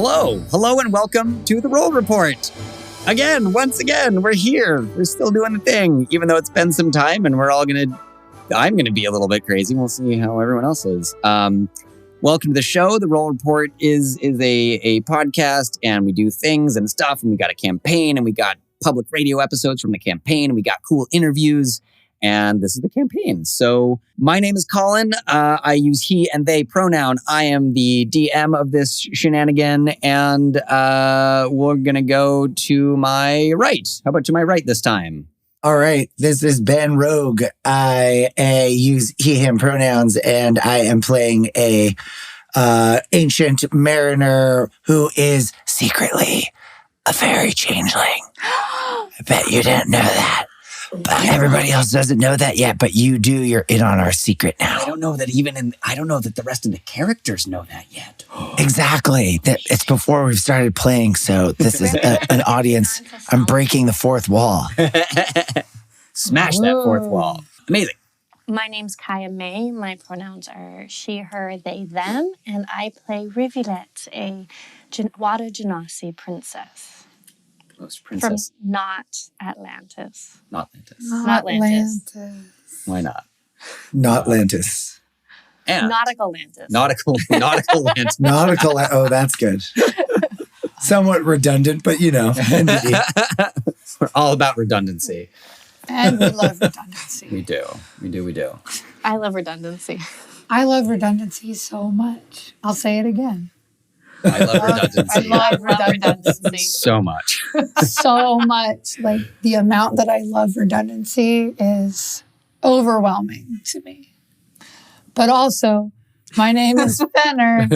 Hello and welcome to the Roll Report. Once again, we're here. We're still doing the thing, even though it's been some time and I'm gonna be a little bit crazy. We'll see how everyone else is. Welcome to the show. The Roll Report is a podcast, and we do things and stuff, and we got a campaign, and we got public radio episodes from the campaign, and we got cool interviews. And this is the campaign. So my name is Colin. I use he and they pronoun. I am the DM of this shenanigan. And we're going to go to my right. How about to my right this time? All right. This is Ben Rogue. I use he, him pronouns, and I am playing a ancient mariner who is secretly a fairy changeling. I bet you didn't know that. But everybody else doesn't know that yet, but you do. You're in on our secret now. I don't know that the rest of the characters know that yet. Exactly. It's before we've started playing, so this is an audience. I'm breaking the fourth wall. Smash that fourth wall. Amazing. My name's Kaya May. My pronouns are she, her, they, them, and I play Rivulet, a Wada Genasi princess. Princess. From not Atlantis. Not Atlantis. Not Atlantis. Why not? Not Atlantis. And Nautical Atlantis. Nautical Atlantis. Oh, that's good. Somewhat redundant, but indeed. We're all about redundancy. And we love redundancy. We do. I love redundancy. I love redundancy so much. I'll say it again. I love redundancy. I love redundancy. So much. So much. Like, the amount that I love redundancy is overwhelming to me. But also, my name is Fenner.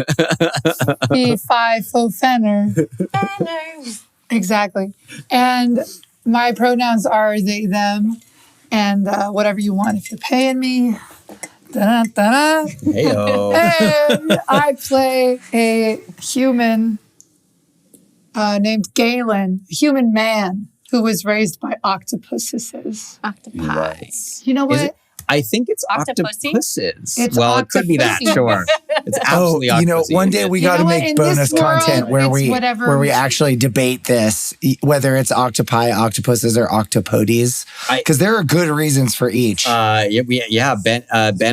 Fo Fenner. Fenner. Exactly. And my pronouns are they, them, and whatever you want. If you're paying me, da-da-da-da. Hey-o. And I play a human named Galen, a human man who was raised by octopuses. Octopi. Right. You know what? I think it's Octopussy? octopuses. It's it could be that, octopussy. sure. It's absolutely octopussy. One day we got to make In bonus this world, content where it's we actually debate this, whether it's octopi, octopuses, or octopodes, because there are good reasons for each. Ben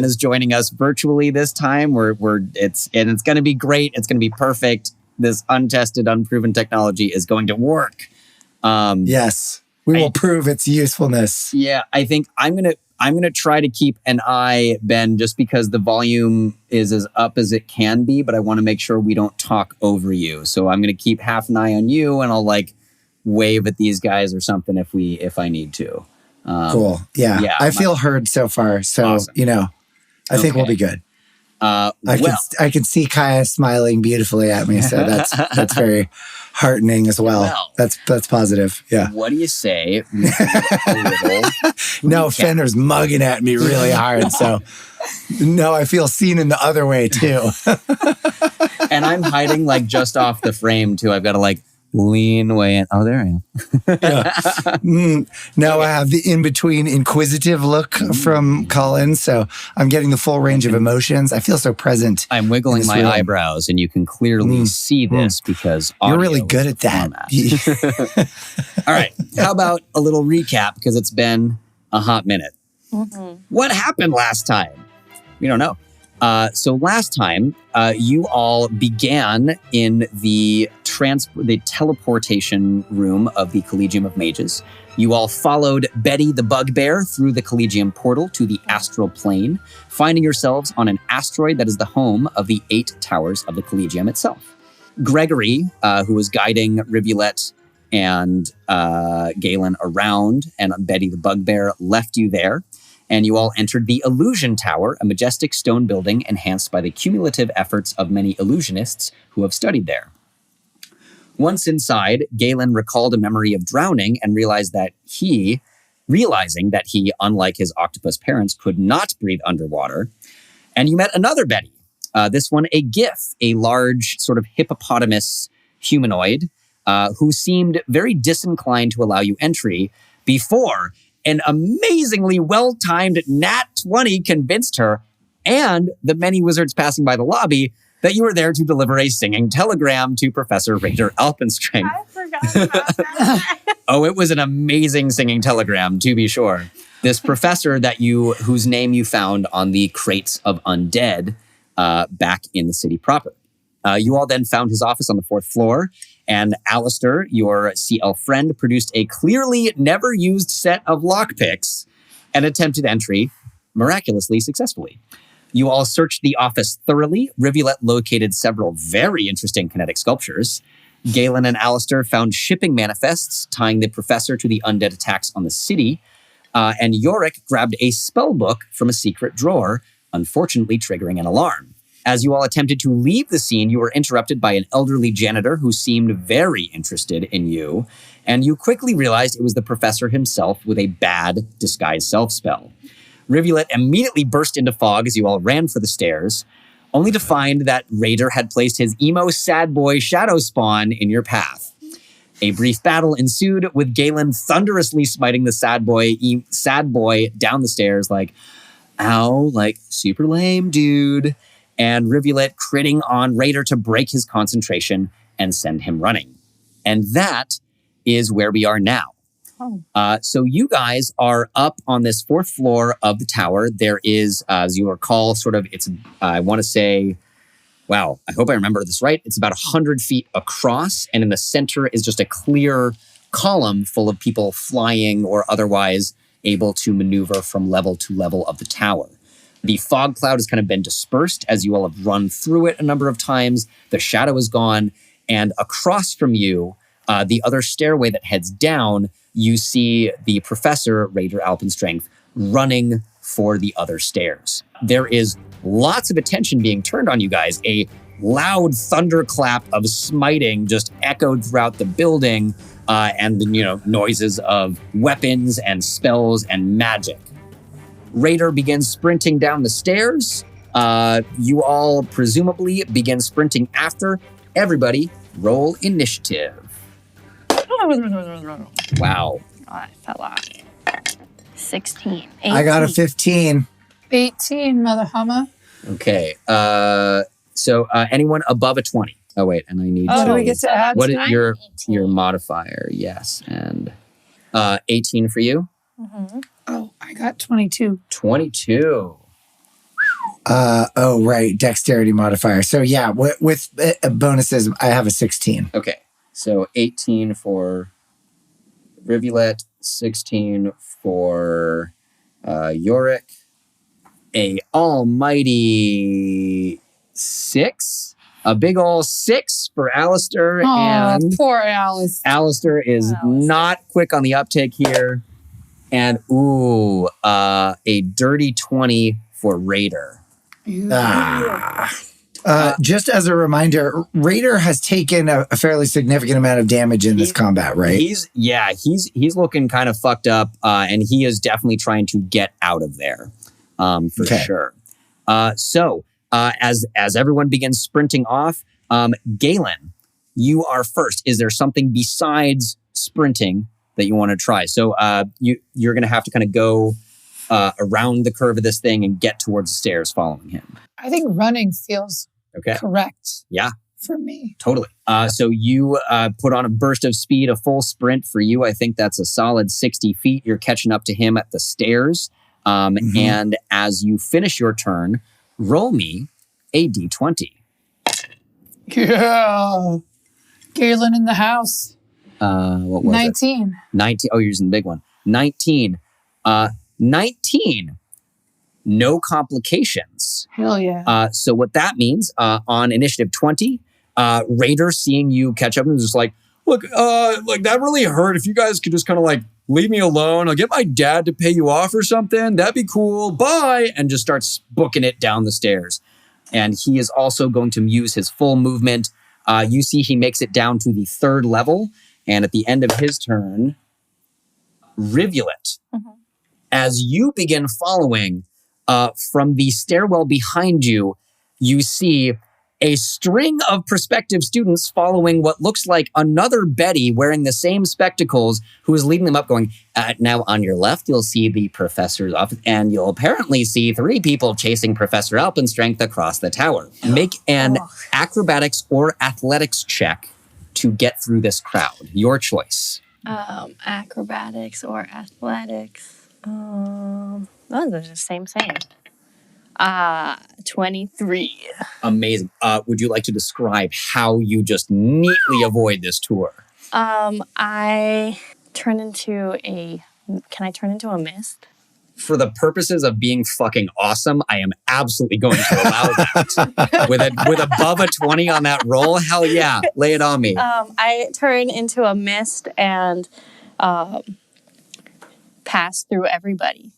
is joining us virtually this time. It's going to be great. It's going to be perfect. This untested, unproven technology is going to work. Yes, we will prove its usefulness. Yeah, I think I'm gonna try to keep an eye, Ben, just because the volume is as up as it can be, but I want to make sure we don't talk over you. So I'm gonna keep half an eye on you, and I'll wave at these guys or something if I need to. Cool. Yeah. I feel heard so far. So Awesome. I think we'll be good. I can see Kaya smiling beautifully at me, so that's very heartening as well. That's positive. Yeah. What do you say? No, Fenner's mugging at me really hard, so no, I feel seen in the other way too. And I'm hiding just off the frame too. I've got to lean away in. Oh, there I am. Now I have the in-between inquisitive look from Colin, so I'm getting the full range of emotions. I feel so present. I'm wiggling my eyebrows, and you can clearly see this because you're really good at that. All right. How about a little recap, because it's been a hot minute. Mm-hmm. What happened last time? We don't know. So last time, you all began in the teleportation room of the Collegium of Mages. You all followed Betty the Bugbear through the Collegium portal to the astral plane, finding yourselves on an asteroid that is the home of the 8 towers of the Collegium itself. Gregory, who was guiding Rivulet and Galen around, and Betty the Bugbear left you there. And you all entered the Illusion Tower, a majestic stone building enhanced by the cumulative efforts of many illusionists who have studied there. Once inside, Galen recalled a memory of drowning and realizing that he, unlike his octopus parents, could not breathe underwater. And you met another Betty, this one a Gif, a large sort of hippopotamus humanoid who seemed very disinclined to allow you entry before an amazingly well-timed nat 20 convinced her and the many wizards passing by the lobby that you were there to deliver a singing telegram to Professor Raider Alpenstrength. I forgot about that. Oh, it was an amazing singing telegram, to be sure. This professor whose name you found on the crates of undead back in the city proper. You all then found his office on the 4th floor, and Alistair, your CL friend, produced a clearly never used set of lockpicks and attempted entry miraculously successfully. You all searched the office thoroughly. Rivulet located several very interesting kinetic sculptures. Galen and Alistair found shipping manifests tying the professor to the undead attacks on the city. And Yorick grabbed a spell book from a secret drawer, unfortunately triggering an alarm. As you all attempted to leave the scene, you were interrupted by an elderly janitor who seemed very interested in you, and you quickly realized it was the professor himself with a bad disguise self spell. Rivulet immediately burst into fog as you all ran for the stairs, only to find that Raider had placed his emo sad boy shadow spawn in your path. A brief battle ensued, with Galen thunderously smiting the sad boy down the stairs like, ow, like super lame, dude. And Rivulet critting on Raider to break his concentration and send him running. And that is where we are now. So you guys are up on this 4th floor of the tower. There is, as you recall, I want to say, wow, I hope I remember this right. It's about 100 feet across, and in the center is just a clear column full of people flying or otherwise able to maneuver from level to level of the tower. The fog cloud has kind of been dispersed as you all have run through it a number of times. The shadow is gone, and across from you, the other stairway that heads down, you see the Professor Raider Alpenstrength running for the other stairs. There is lots of attention being turned on you guys. A loud thunderclap of smiting just echoed throughout the building, and noises of weapons and spells and magic. Raider begins sprinting down the stairs. You all presumably begin sprinting after. Everybody, roll initiative. Wow. Oh, I fell off. 16. 18. I got a 15. 18, Mother Hummer. Okay. So anyone above a 20? Oh, wait. And I need Oh, to... do we get to add? What is I'm your 18. modifier? Yes. And 18 for you? Mm-hmm. Oh, I got 22. 22. Oh, right. Dexterity modifier. So yeah, with bonuses, I have a 16. Okay. So 18 for Rivulet, 16 for Yorick, a almighty 6, a big ol' 6 for Alistair, Oh, and poor Alice. Alistair is not quick on the uptake here. And a dirty 20 for Raider. Just as a reminder, Raider has taken a fairly significant amount of damage in this combat, right? He's looking kind of fucked up, and he is definitely trying to get out of there, for sure. So as everyone begins sprinting off, Galen, you are first. Is there something besides sprinting that you want to try? So you're going to have to kind of go around the curve of this thing and get towards the stairs following him. I think running feels correct. Yeah. For me. Totally. So you put on a burst of speed, a full sprint for you. I think that's a solid 60 feet. You're catching up to him at the stairs. And as you finish your turn, roll me a d20. Yeah. Galen in the house. What was 19. it? 19. Oh, you're using the big one. 19. 19. No complications. Hell yeah. So what that means, on initiative 20, Raider seeing you catch up and is just like, look, that really hurt. If you guys could just kind of like leave me alone. I'll get my dad to pay you off or something. That'd be cool. Bye. And just starts booking it down the stairs. And he is also going to use his full movement. You see he makes it down to the 3rd level. And at the end of his turn, Rivulet, as you begin following from the stairwell behind you, you see A string of prospective students following what looks like another Betty wearing the same spectacles who is leading them up going, now on your left, you'll see the professor's office, and you'll apparently see 3 people chasing Professor Alpenstrength across the tower. Make an acrobatics or athletics check to get through this crowd. Your choice. Acrobatics or athletics. Oh, they're the same. 23. Amazing. Would you like to describe how you just neatly avoid this tour? I turn into a... Can I turn into a mist? For the purposes of being fucking awesome, I am absolutely going to allow that. with above a 20 on that roll, hell yeah, lay it on me. I turn into a mist and pass through everybody.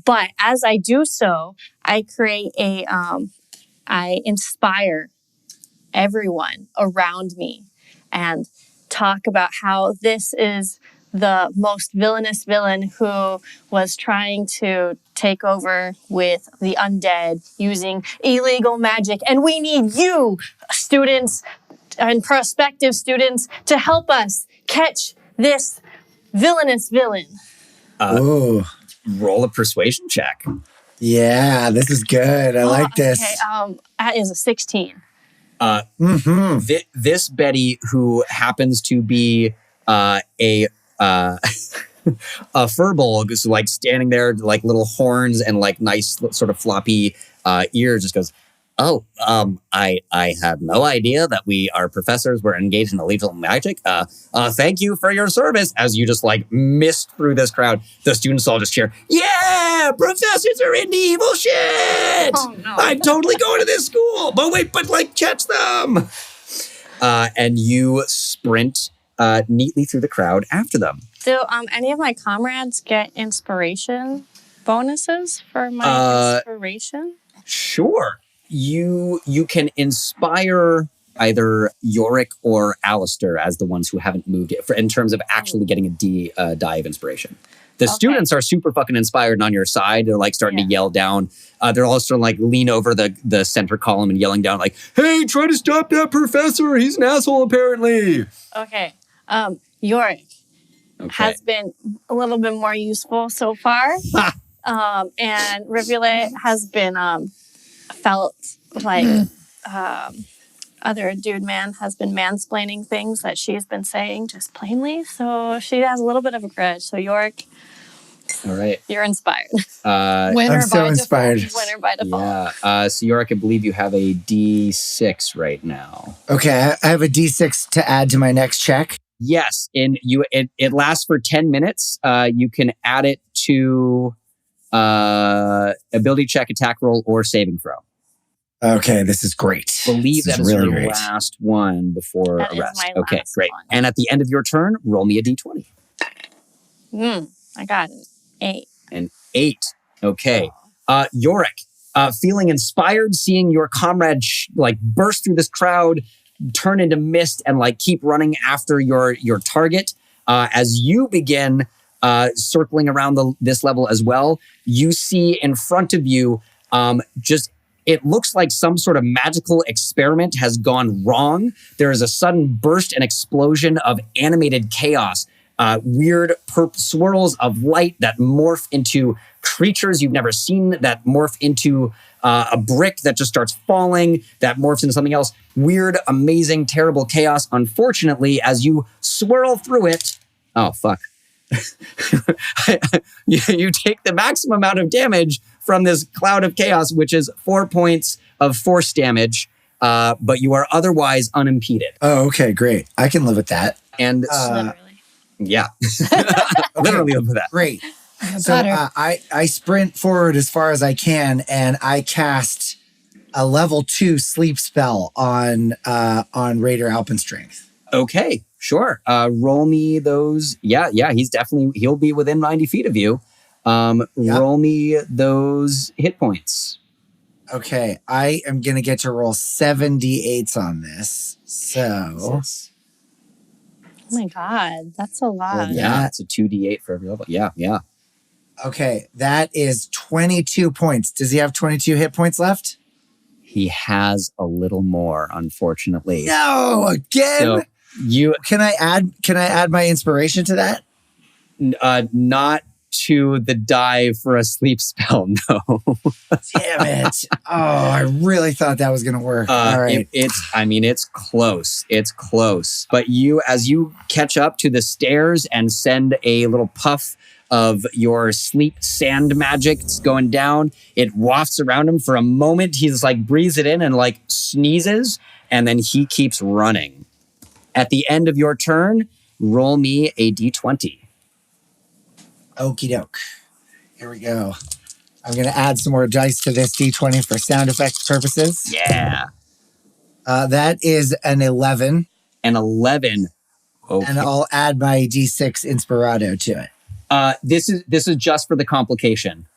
But as I do so, I create I inspire everyone around me and talk about how this is the most villainous villain who was trying to take over with the undead using illegal magic. And we need you, students and prospective students, to help us catch this villainous villain. Roll a persuasion check. Yeah, this is good. I like this. Okay, that is a 16. This Betty, who happens to be a furbolg, is like standing there, like little horns and like nice sort of floppy ears, just goes, I had no idea that our professors were engaged in illegal magic. Thank you for your service. As you just like mist through this crowd, the students all just cheer, yeah, professors are into evil shit. Oh, no. I'm totally going to this school. But wait, catch them. And you sprint neatly through the crowd after them. Do any of my comrades get inspiration bonuses for my inspiration? Sure. You can inspire either Yorick or Alistair as the ones who haven't moved yet, in terms of actually getting a die of inspiration. The students are super fucking inspired and on your side. They're like starting to yell down. They're also like lean over the center column and yelling down like, hey, try to stop that professor. He's an asshole apparently. Okay. Yorick has been a little bit more useful so far. And Rivulet has been... felt like other dude man has been mansplaining things that she's been saying just plainly. So she has a little bit of a grudge. So Yorick, all right, you're inspired. I'm so inspired. Winner by default. Yeah. So Yorick, I believe you have a D6 right now. Okay, I have a D6 to add to my next check. Yes, it lasts for 10 minutes. You can add it to ability check, attack roll, or saving throw. Okay, this is great. I believe that is really your great. last one before that arrest. Is my okay, last great. one. And at the end of your turn, roll me a D20. I got an 8. An 8. Okay. Yorick, feeling inspired, seeing your comrade burst through this crowd, turn into mist, and like keep running after your target. As you begin circling around this level as well, you see in front of you it looks like some sort of magical experiment has gone wrong. There is a sudden burst and explosion of animated chaos. Weird swirls of light that morph into creatures you've never seen, that morph into a brick that just starts falling, that morphs into something else. Weird, amazing, terrible chaos. Unfortunately, as you swirl through it... Oh, fuck. you take the maximum amount of damage from this cloud of chaos, which is 4 points of force damage, but you are otherwise unimpeded. Oh, okay, great. I can live with that. And Literally. Yeah, literally live with that. Great. So I sprint forward as far as I can, and I cast a level 2 sleep spell on Raider Alpenstrength. Okay, sure. Roll me those. Yeah. He'll be within 90 feet of you. Roll me those hit points. Okay, I am going to get to roll 78s on this. So... Jesus. Oh my God, that's a lot. Well, yeah, it's a 2d8 for every level. Yeah. Okay, that is 22 points. Does he have 22 hit points left? He has a little more, unfortunately. No, again. So you Can I add my inspiration to that? not to the die for a sleep spell, no. Damn it. Oh, I really thought that was going to work. All right. It's close. It's close. But as you catch up to the stairs and send a little puff of your sleep sand magic, it's going down. It wafts around him for a moment. He's like breathes it in and like sneezes, and then he keeps running. At the end of your turn, roll me a d20. Okie doke. Here we go. I'm going to add some more dice to this D20 for sound effects purposes. Yeah. That is an 11. An 11. Okay. And I'll add my D6 Inspirado to it. This is just for the complication.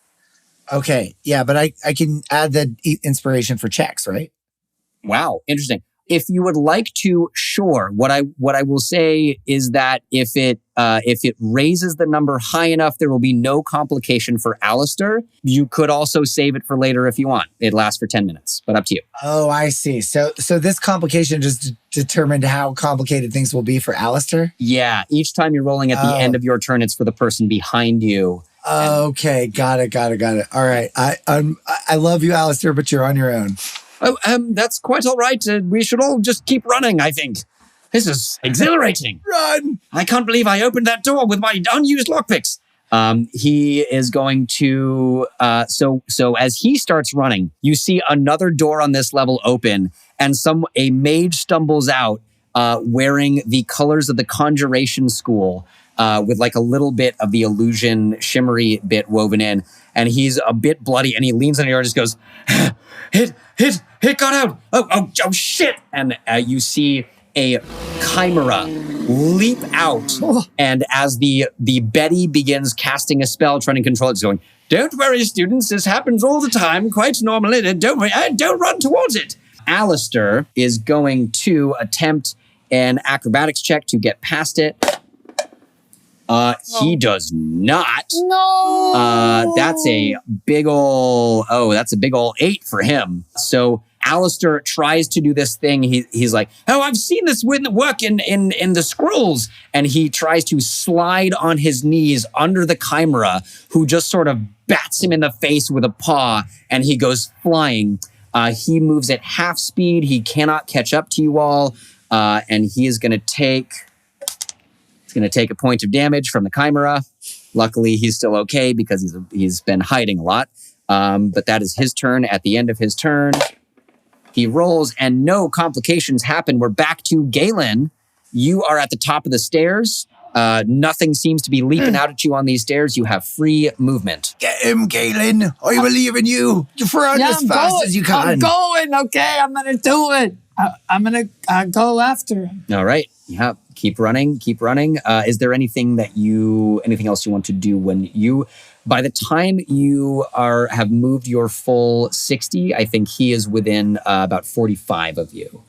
Okay. Yeah, but I can add the inspiration for checks, right? Wow. Interesting. If you would like to, sure. What I will say is that if it raises the number high enough, there will be no complication for Alistair. You could also save it for later if you want. It lasts for 10 minutes, but up to you. Oh, I see. So this complication just determined how complicated things will be for Alistair? Yeah. Each time you're rolling at the end of your turn, it's for the person behind you. Okay. Got it. All right. I love you, Alistair, but you're on your own. Oh, that's quite all right. We should all just keep running, I think. This is exhilarating. Run! I can't believe I opened that door with my unused lockpicks. He is going to... So as he starts running, you see another door on this level open, and a mage stumbles out wearing the colors of the Conjuration School with like a little bit of the illusion shimmery bit woven in. And he's a bit bloody, and he leans on the door and just goes, Hit got out. Oh, shit. And you see a chimera leap out. And as the Betty begins casting a spell, trying to control it, it's going, don't worry, students. This happens all the time, quite normally. Don't worry. Don't run towards it. Alistair is going to attempt an acrobatics check to get past it. He does not. No. That's a big ol' 8 for him. So Alistair tries to do this thing. He's like, oh, I've seen this work in the scrolls. And he tries to slide on his knees under the chimera, who just sort of bats him in the face with a paw, and he goes flying. He moves at half speed. He cannot catch up to you all. And he is going to take... He's going to take a point of damage from the chimera. Luckily, he's still okay because he's been hiding a lot. But that is his turn. At the end of his turn, he rolls and no complications happen. We're back to Galen. You are at the top of the stairs. Nothing seems to be leaping out at you on these stairs. You have free movement. Get him, Galen. I believe in you. You run as fast as you can. I'm going. Okay, I'm going to do it. I'm going to go after him. All right. Yeah. Keep running. Is there anything else you want to do by the time you have moved your full 60, I think he is within about 45 of you.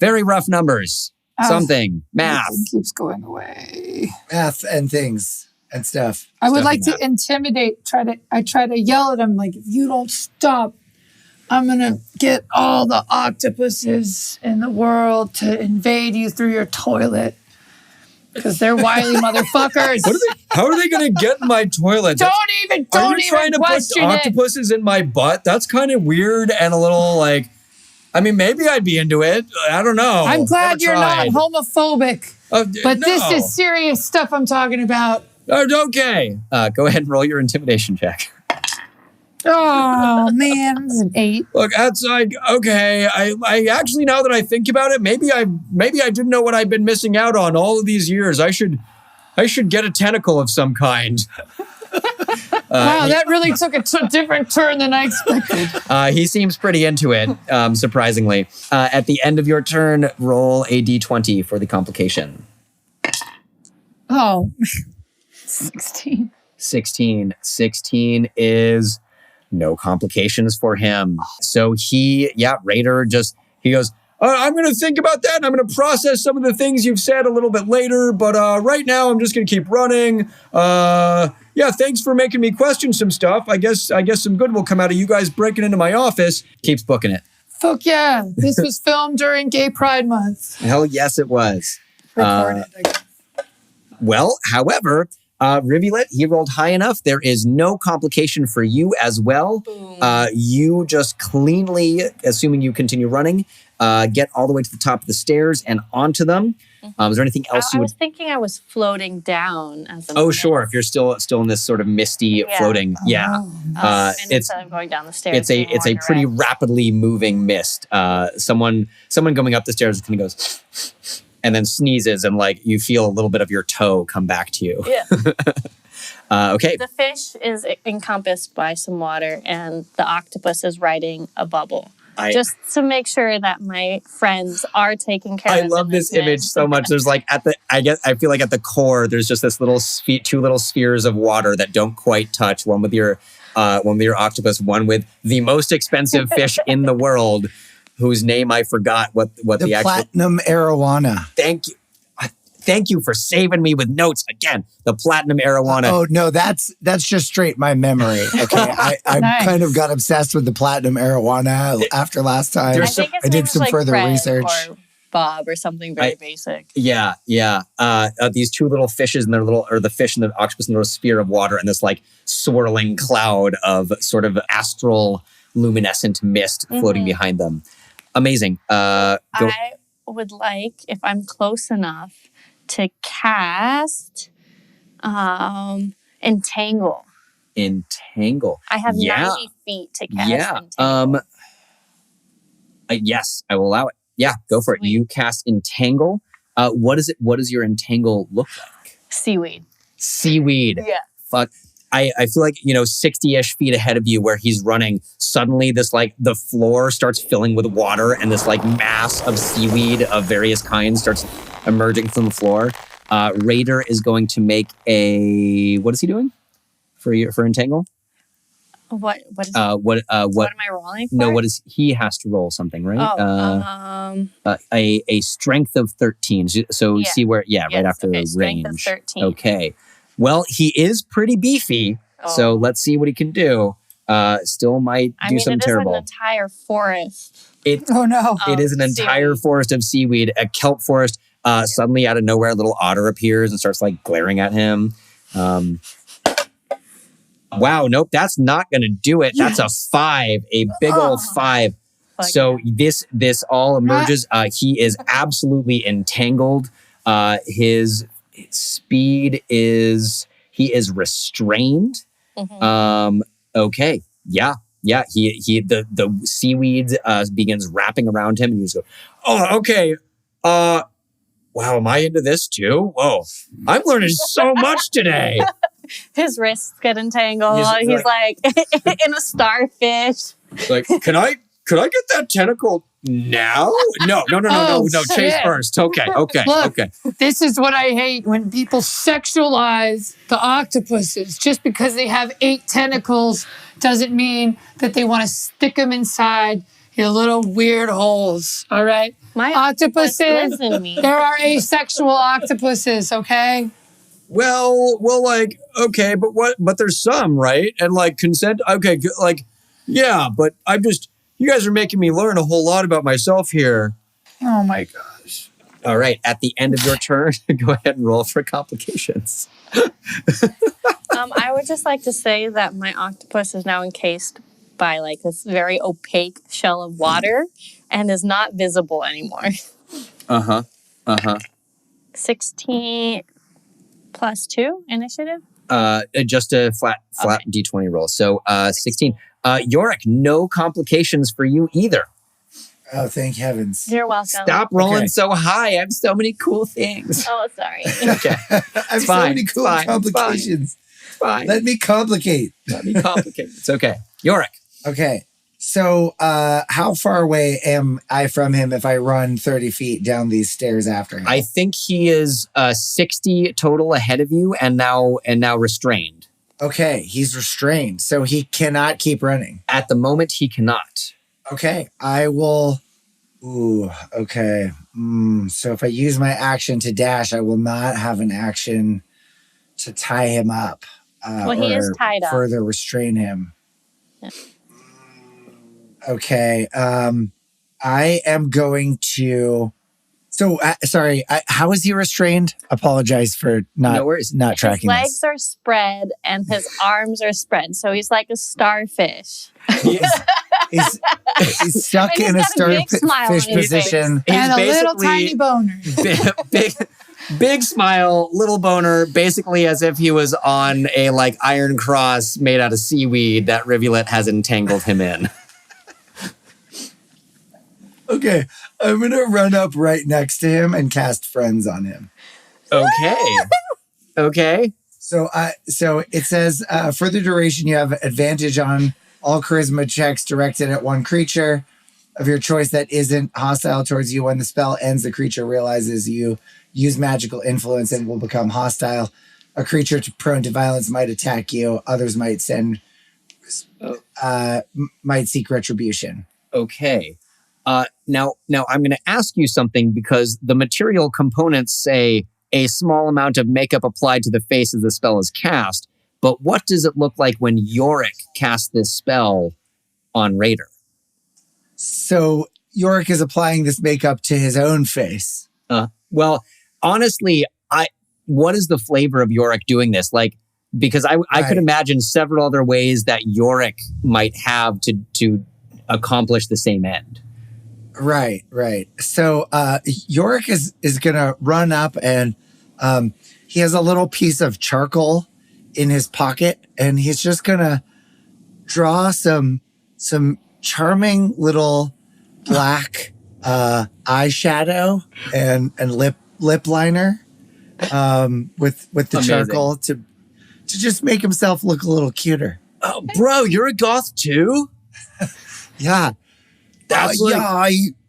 Very rough numbers. Something. Math. It keeps going away. Math and things and stuff. I would like to intimidate. I try to yell at him like, if you don't stop, I'm going to get all the octopuses in the world to invade you through your toilet. Because they're wily motherfuckers. How are they going to get in my toilet? Don't even trying to put octopuses in my butt? That's kind of weird and a little like, I mean, maybe I'd be into it. I don't know. I'm glad you're not homophobic. But no. This is serious stuff I'm talking about. Okay. Go ahead and roll your intimidation check. Oh, man. This is an 8. Look, that's like, okay. I actually, now that I think about it, maybe I didn't know what I've been missing out on all of these years. I should get a tentacle of some kind. Wow, that really took a different turn than I expected. He seems pretty into it, surprisingly. At the end of your turn, roll a d20 for the complication. Oh, 16. 16 is no complications for him. So Raider he goes, I'm going to think about that and I'm going to process some of the things you've said a little bit later. But right now I'm just going to keep running. Thanks for making me question some stuff. I guess some good will come out of you guys breaking into my office. Keeps booking it. Fuck yeah. This was filmed during Gay Pride Month. Hell yes, it was. Recorded. Well, however, Rivulet, he rolled high enough. There is no complication for you as well. Boom. You just cleanly, assuming you continue running, get all the way to the top of the stairs and onto them. Is there anything else I you would? was thinking I was floating down as a Oh, mist. sure. If you're still in this sort of misty floating, yeah. And It's instead of going down the stairs, it's a pretty rapidly moving mist. Someone going up the stairs kind of goes and then sneezes, and like you feel a little bit of your toe come back to you. Yeah. Okay. The fish is encompassed by some water, and the octopus is riding a bubble. Just to make sure that my friends are taken care of. I love this image so much. There's like I feel like at the core, there's just this little two little spheres of water that don't quite touch. One with your octopus, one with the most expensive fish in the world, whose name I forgot what the actual platinum arowana. Thank you for saving me with notes again. The platinum arowana. Oh no, that's just straight my memory. Okay, I Nice. kind of got obsessed with the platinum arowana after last time. I think I did some further Fred research. or Bob or something very basic. Yeah. These two little fishes and the fish and the octopus in their little sphere of water and this like swirling cloud of sort of astral luminescent mist floating behind them. Amazing. I would like, if I'm close enough, to cast Entangle. Entangle. I have 90 feet to cast Entangle. Yes, I will allow it. Yeah, go for it. You cast Entangle. What does your Entangle look like? Seaweed. Yeah. Fuck. I feel like, 60-ish feet ahead of you where he's running, suddenly this like the floor starts filling with water and this like mass of seaweed of various kinds starts emerging from the floor. Raider is going to make what is he doing for Entangle? What is what am I rolling for? No, he has to roll something, right? A strength of 13. So see where right after the range. Strength of 13. Okay. Well, he is pretty beefy, so let's see what he can do. Still might do something terrible. It is an entire forest. Oh no! It is an entire forest of seaweed, a kelp forest. Suddenly, out of nowhere, a little otter appears and starts like glaring at him. Wow, nope, that's not going to do it. That's a 5, a big old 5. So this all emerges. He is absolutely entangled. His speed he is restrained. Okay, yeah. He the seaweed begins wrapping around him, and you just go, oh, okay. Wow, am I into this too? Whoa, I'm learning so much today. His wrists get entangled. He's like in a starfish. Like, can I get that tentacle now? No. Chase shit. first. Okay. Look, this is what I hate when people sexualize the octopuses. Just because they have 8 tentacles doesn't mean that they want to stick them inside your little weird holes. All right, My octopuses. listen to me. There are asexual octopuses. Okay. Well, like, okay, but there's some, right? And like consent. Okay, like, yeah, but you guys are making me learn a whole lot about myself here. Oh my gosh. All right, at the end of your turn, go ahead and roll for complications. I would just like to say that my octopus is now encased by like this very opaque shell of water and is not visible anymore. 16 plus 2 initiative. Just a flat D20 roll. So 16. Yorick, no complications for you either. Oh, thank heavens. You're welcome. Stop rolling so high. I have so many cool things. Oh, sorry. Okay. I have so fine, many cool it's fine, complications. Fine. Let me complicate. Let me complicate. It's okay. Yorick. Okay. So how far away am I from him if I run 30 feet down these stairs after him? I think he is 60 total ahead of you and now restrained. Okay, he's restrained, so he cannot keep running. At the moment, he cannot. Okay, I will... Ooh, okay. So if I use my action to dash, I will not have an action to tie him up. Well, he is tied up. Further restrain him. Yeah. Okay. I am going to. So, sorry, how is he restrained? Apologize for No worries. not tracking His legs this. are spread and his arms are spread. So he's like a starfish. He's stuck And in a he's got a big smile on starfish his face. position. And a little basically tiny boner. big smile, little boner, basically as if he was on a like iron cross made out of seaweed that Rivulet has entangled him in. Okay, I'm going to run up right next to him and cast Friends on him. Okay. So it says, for the duration, you have advantage on all charisma checks directed at one creature of your choice that isn't hostile towards you. When the spell ends, the creature realizes you use magical influence and will become hostile. A creature prone to violence might attack you. Others might might seek retribution. Okay. Now I'm going to ask you something because the material components say a small amount of makeup applied to the face as the spell is cast. But what does it look like when Yorick casts this spell on Raider? So Yorick is applying this makeup to his own face. Well, honestly, what is the flavor of Yorick doing this? Like, because I could imagine several other ways that Yorick might have to accomplish the same end. Right. So Yorick is going to run up and he has a little piece of charcoal in his pocket and he's just going to draw some charming little black eyeshadow and lip liner with the Amazing. charcoal to just make himself look a little cuter. Oh, bro, you're a goth too? Yeah. That's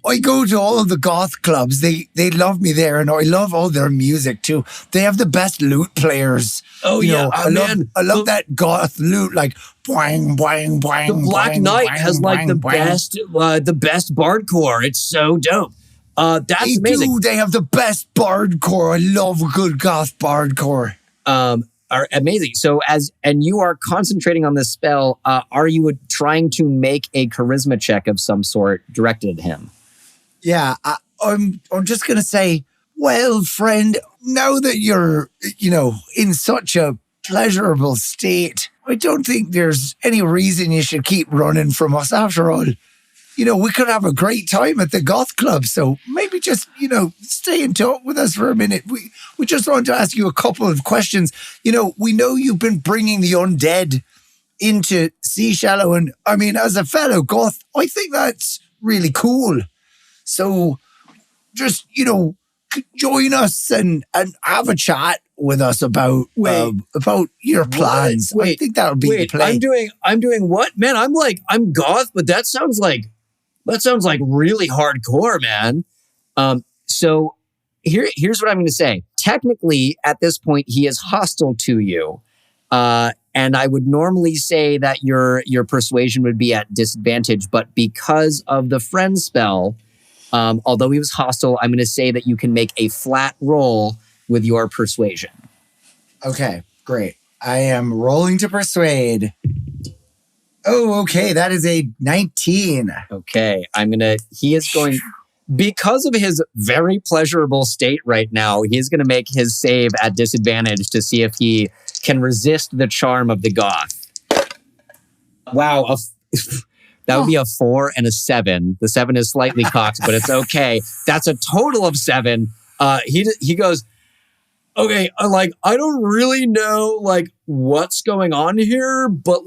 I go to all of the goth clubs. They love me there, and I love all their music too. They have the best lute players. Oh, You yeah. know, Man. I love that goth lute, like boing boing boing. The Black boing, Knight boing, has like boing, the boing. best bardcore. It's so dope. That's They amazing. do. They have the best bardcore. I love a good goth bardcore. Are amazing. So you are concentrating on this spell. Are you trying to make a charisma check of some sort directed at him? Yeah, I'm just gonna say, well, friend, now that you're, in such a pleasurable state, I don't think there's any reason you should keep running from us. After all, we could have a great time at the goth club. So maybe just, stay and talk with us for a minute. We just want to ask you a couple of questions. We know you've been bringing the undead into Sea Shallow. And I mean, as a fellow goth, I think that's really cool. So just, join us and have a chat with us about your plans. I think that would be the play. I'm doing what? Man, I'm goth, but that sounds like really hardcore, man. So here's what I'm going to say. Technically, at this point, he is hostile to you. And I would normally say that your persuasion would be at disadvantage, but because of the friend spell, although he was hostile, I'm going to say that you can make a flat roll with your persuasion. Okay, great. I am rolling to persuade. Oh, okay. That is a 19. Okay. He is going, because of his very pleasurable state right now, he's going to make his save at disadvantage to see if he can resist the charm of the goth. Wow. That would be a 4 and a 7. The 7 is slightly cocked, but it's okay. That's a total of 7. He goes, okay, I don't really know, what's going on here, but,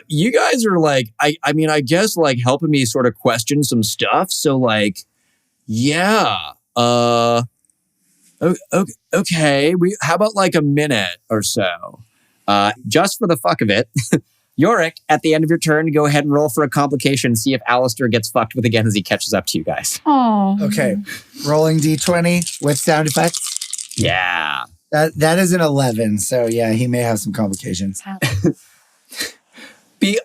you guys are, I guess, helping me sort of question some stuff. So, yeah. Okay. How about, a minute or so? Just for the fuck of it. Yorick, at the end of your turn, go ahead and roll for a complication. See if Alistair gets fucked with again as he catches up to you guys. Oh. Okay. Rolling D20 with sound effects. Yeah. That is an 11. So, yeah, he may have some complications.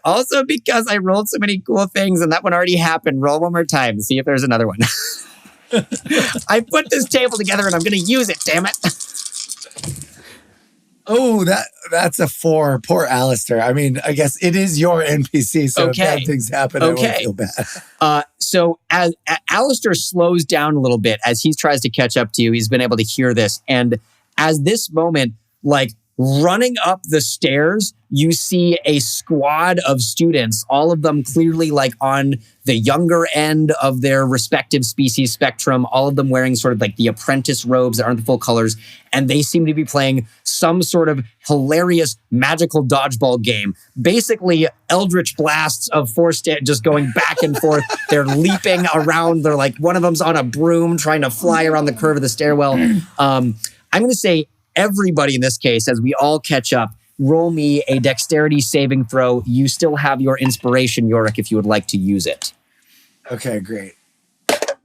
Also because I rolled so many cool things and that one already happened. Roll one more time and see if there's another one. I put this table together and I'm going to use it, damn it. Oh, That's a 4. Poor Alistair. I mean, I guess it is your NPC, so if bad things happen, I won't feel bad. So as Alistair slows down a little bit as he tries to catch up to you, he's been able to hear this. And as this moment, like running up the stairs, you see a squad of students, all of them clearly like on the younger end of their respective species spectrum, all of them wearing sort of like the apprentice robes that aren't the full colors. And they seem to be playing some sort of hilarious magical dodgeball game. Basically, eldritch blasts of force just going back and forth. They're leaping around. They're like, one of them's on a broom trying to fly around the curve of the stairwell. I'm going to say everybody in this case, as we all catch up, roll me a dexterity saving throw. You still have your inspiration, Yorick, if you would like to use it. Okay, great.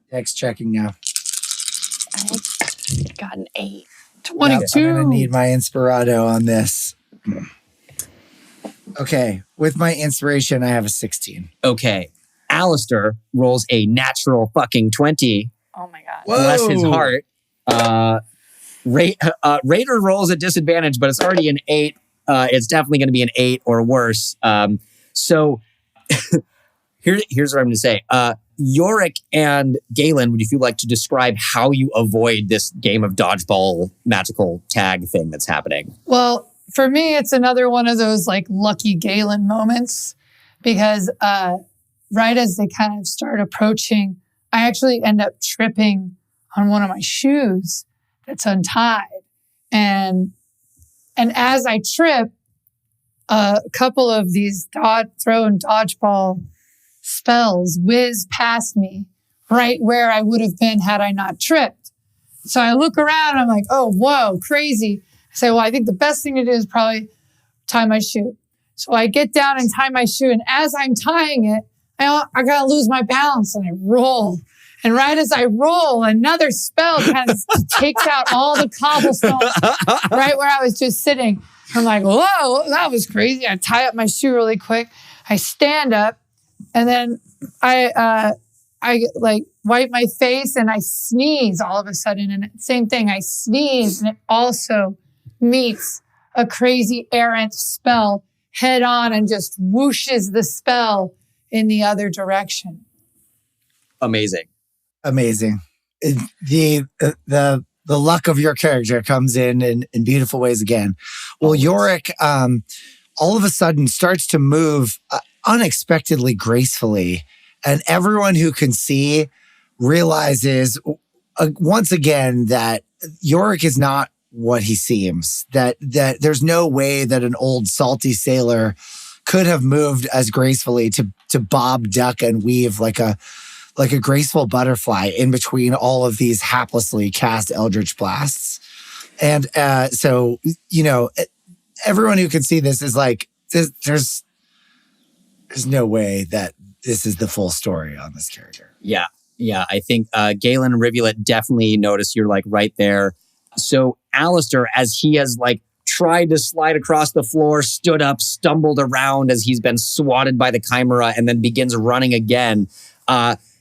Dex checking now. I got an 8. 22. Yep, I'm going to need my Inspirado on this. Okay, with my inspiration, I have a 16. Okay. Alistair rolls a natural fucking 20. Oh my God. Bless his heart. Raider rolls at disadvantage, but it's already an 8. It's definitely going to be an 8 or worse. So here's what I'm going to say. Yorick and Galen, would you like to describe how you avoid this game of dodgeball magical tag thing that's happening? Well, for me, it's another one of those like lucky Galen moments because right as they kind of start approaching, I actually end up tripping on one of my shoes that's untied. And as I trip, a couple of these throw and dodgeball spells whiz past me right where I would have been had I not tripped. So I look around, I'm like, oh, whoa, crazy. I say, well, I think the best thing to do is probably tie my shoe. So I get down and tie my shoe. And as I'm tying it, I got to lose my balance and I roll. And right as I roll, another spell kind of takes out all the cobblestone right where I was just sitting. I'm like, whoa, that was crazy. I tie up my shoe really quick. I stand up and then I like wipe my face and I sneeze all of a sudden. And same thing, I sneeze and it also meets a crazy errant spell head on and just whooshes the spell in the other direction. Amazing. The luck of your character comes in beautiful ways again. Well, Yorick all of a sudden starts to move unexpectedly gracefully, and everyone who can see realizes once again that Yorick is not what he seems. That there's no way that an old salty sailor could have moved as gracefully to bob, duck, and weave like a graceful butterfly in between all of these haplessly cast eldritch blasts. And so, everyone who can see this is like, there's no way that this is the full story on this character. Yeah. I think Galen and Rivulet definitely notice you're like right there. So Alistair, as he has like tried to slide across the floor, stood up, stumbled around as he's been swatted by the chimera, and then begins running again.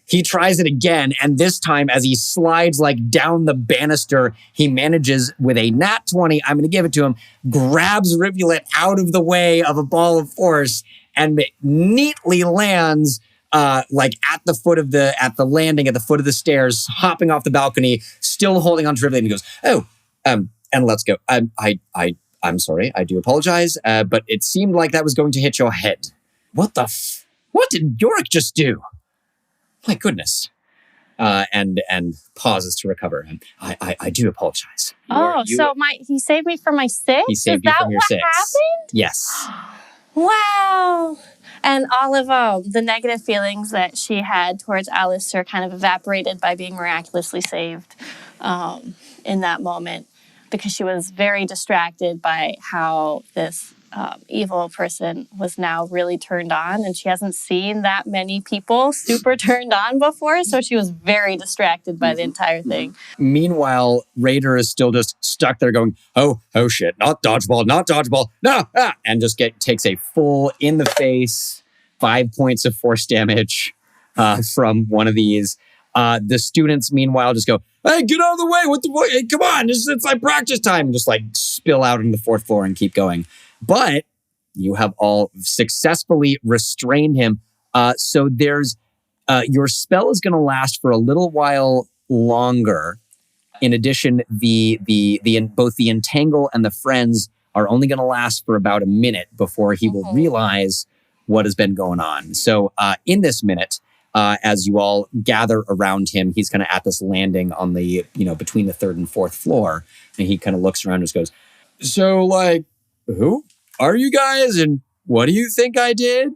He tries it again, and this time, as he slides like down the banister, he manages with a nat 20, I'm going to give it to him, grabs Rivulet out of the way of a ball of force, and neatly lands like at the landing at the foot of the stairs, hopping off the balcony, still holding on to Rivulet, and he goes, "Oh, and let's go. I'm sorry, I do apologize, but it seemed like that was going to hit your head. What did Yorick just do? My goodness." And pauses to recover. I do apologize. He saved me from my 6? He saved you from your 6. Happened? Yes. Wow. And all of the negative feelings that she had towards Alistair kind of evaporated by being miraculously saved in that moment, because she was very distracted by how this evil person was now really turned on, and she hasn't seen that many people super turned on before, so she was very distracted by the entire thing. Meanwhile, Raider is still just stuck there going, oh shit, not dodgeball, no, and just takes a full in the face 5 points of force damage from one of these. The students, meanwhile, just go, "Hey, get out of the way! What the? Hey, come on! It's like practice time!" And just like spill out on the fourth floor and keep going. But you have all successfully restrained him. So there's your spell is going to last for a little while longer. In addition, both the entangle and the friends are only going to last for about a minute before he will realize what has been going on. So in this minute, as you all gather around him, he's kind of at this landing on the, between the third and fourth floor. And he kind of looks around and just goes, "So, like, who are you guys? And what do you think I did?"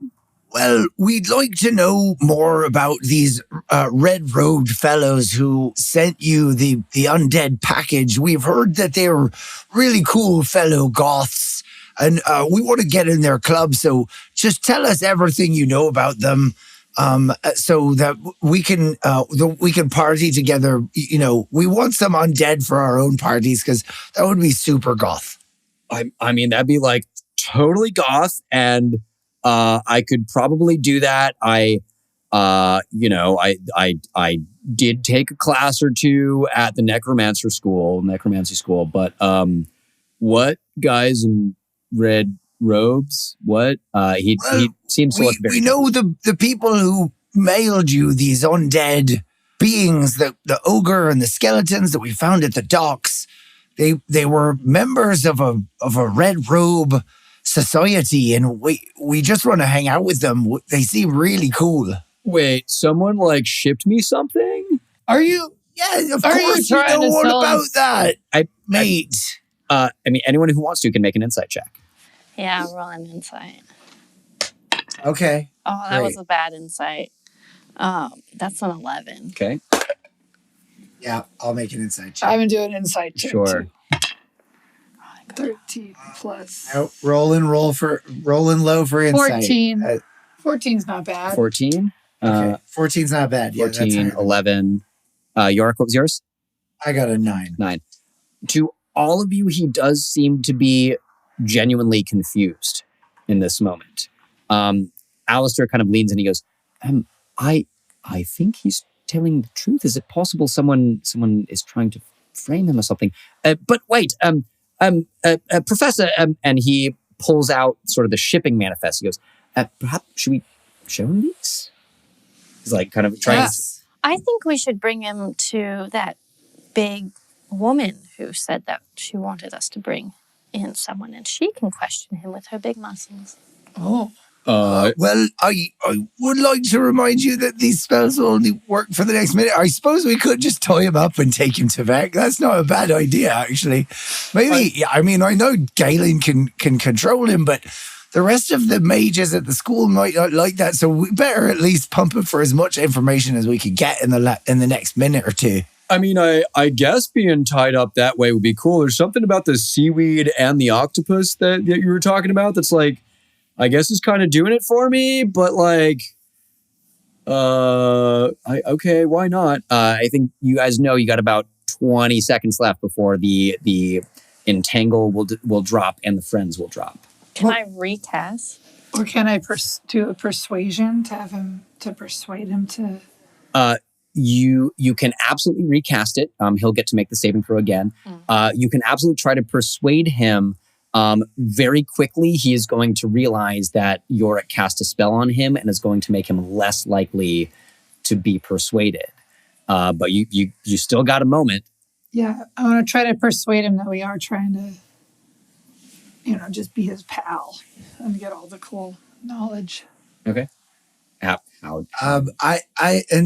Well, we'd like to know more about these red-robed fellows who sent you the undead package. We've heard that they're really cool fellow goths, and we want to get in their club. So just tell us everything you know about them, so that we can party together. We want some undead for our own parties because that would be super goth. I mean, that'd be like totally goth, and I could probably do that. I did take a class or two at the necromancy school, but what guys in red robes? What? He seems to look very. We know the people who mailed you these undead beings, the ogre and the skeletons that we found at the docks. They were members of a red robe society, and we just want to hang out with them. They seem really cool. Wait, someone like shipped me something? Are you? Yeah, of course you know all about that, mate. I mean, anyone who wants to can make an insight check. Yeah, roll an insight. Okay. Oh, that was a bad insight. That's an 11. Okay. Yeah, I'll make an insight check. I'm going to do an insight check. Sure. Too. 13 plus. No, rolling low for insight. 14. 14's not bad. 14? Okay. 14's not bad. 14, 11. Yorick, what was yours? I got a 9. 9. To all of you, he does seem to be genuinely confused in this moment. Alistair kind of leans in and he goes, I think he's telling the truth. Is it possible someone is trying to frame him or something? But wait, Professor, and he pulls out sort of the shipping manifest. He goes, perhaps should we show him these? He's like kind of trying to... I think we should bring him to that big woman who said that she wanted us to bring in someone, and she can question him with her big muscles. Oh. Well, I would like to remind you that these spells will only work for the next minute. I suppose we could just tie him up and take him to Vec. That's not a bad idea, actually. Maybe, I know Galen can control him, but the rest of the mages at the school might not like that, so we better at least pump it for as much information as we could get in the next minute or two. I mean, I guess being tied up that way would be cool. There's something about the seaweed and the octopus that you were talking about that's like, I guess is kind of doing it for me, but like, okay, why not? I think you guys know you got about 20 seconds left before the entangle will drop and the friends will drop. Can I recast? Or can I do a persuasion to have him, to persuade him to... You can absolutely recast it. He'll get to make the saving throw again. You can absolutely try to persuade him. Very quickly, he is going to realize that Yorick cast a spell on him and is going to make him less likely to be persuaded. But you still got a moment. Yeah, I want to try to persuade him that we are trying to, just be his pal and get all the cool knowledge. Okay. And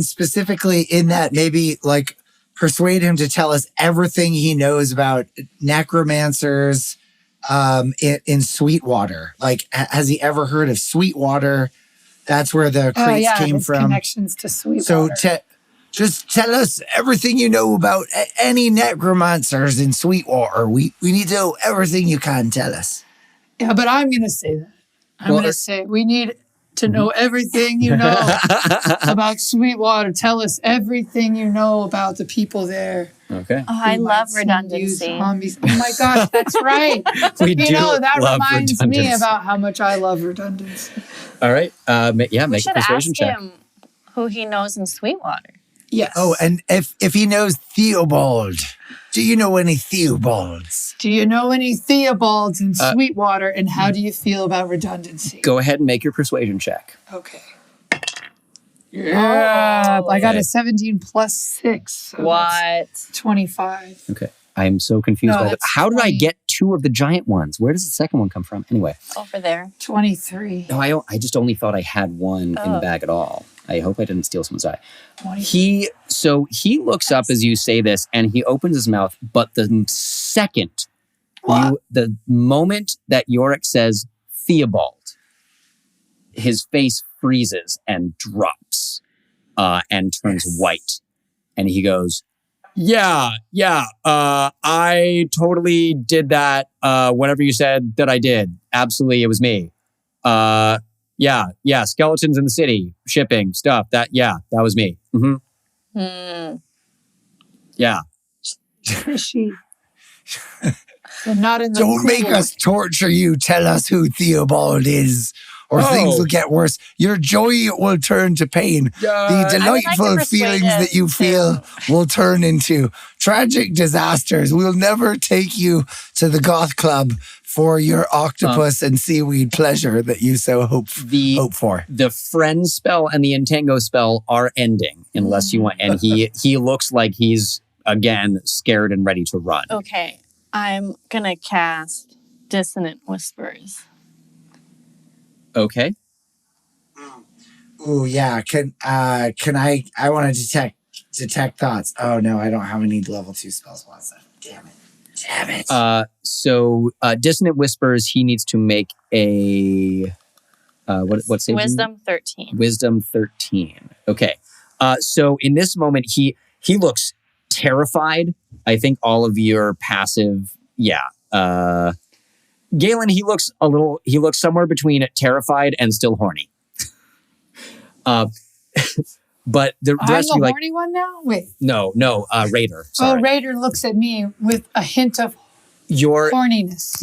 specifically in that, maybe like persuade him to tell us everything he knows about necromancers in Sweetwater. Like, has he ever heard of Sweetwater? That's where the crates came from. Connections to Sweetwater. So just tell us everything you know about any necromancers in Sweetwater. We need to know everything you can tell us. Yeah, but I'm going to say that. I'm going to say we need to know everything you know about Sweetwater. Tell us everything you know about the people there. Okay. Oh, I love redundancy. Oh my gosh, that's right. That reminds me about how much I love redundancy. All right. Make a persuasion check. Him who he knows in Sweetwater. Yes. Oh, and if he knows Theobald, do you know any Theobalds? Do you know any Theobalds in Sweetwater, and how do you feel about redundancy? Go ahead and make your persuasion check. Okay. Yeah, I got Okay. a 17 plus 6. So What? that's 25. Okay. I'm so confused No, by that. that's How did I 20. get 2 of the giant ones? Where does the second one come from? Anyway, Over there. 23. no, I just only thought I had one in the Oh. bag at all. I hope I didn't steal someone's eye. 20. He looks up as you say this, and he opens his mouth. But the second, the moment that Yorick says Theobald, his face freezes and drops, and turns white, and he goes, "Yeah, I totally did that. Whatever you said that I did, absolutely, it was me. Yeah, skeletons in the city, shipping stuff. That was me. Mm-hmm. Yeah. Fishy. They're not in the Don't make pool. us torture you. Tell us who Theobald is, or things will get worse. Your joy will turn to pain. The I would like to delightful persuade feelings him that you feel will turn into tragic disasters. We'll never take you to the goth club for your octopus and seaweed pleasure that you so hope for. The friend spell and the entango spell are ending unless you want. And he looks like he's again scared and ready to run. Okay. I'm going to cast Dissonant Whispers. Okay. Ooh, yeah. Can I want to detect thoughts. Oh no, I don't have any level 2 spell slots left. Damn it. So Dissonant Whispers, he needs to make a what save? Wisdom 13. Wisdom 13. Okay. So in this moment, he looks terrified. I think all of your passive, Galen, he looks somewhere between terrified and still horny. But the I'm rest of the you, like, horny one now? Wait. no, Raider. Sorry. Oh, Raider looks at me with a hint of Your horniness.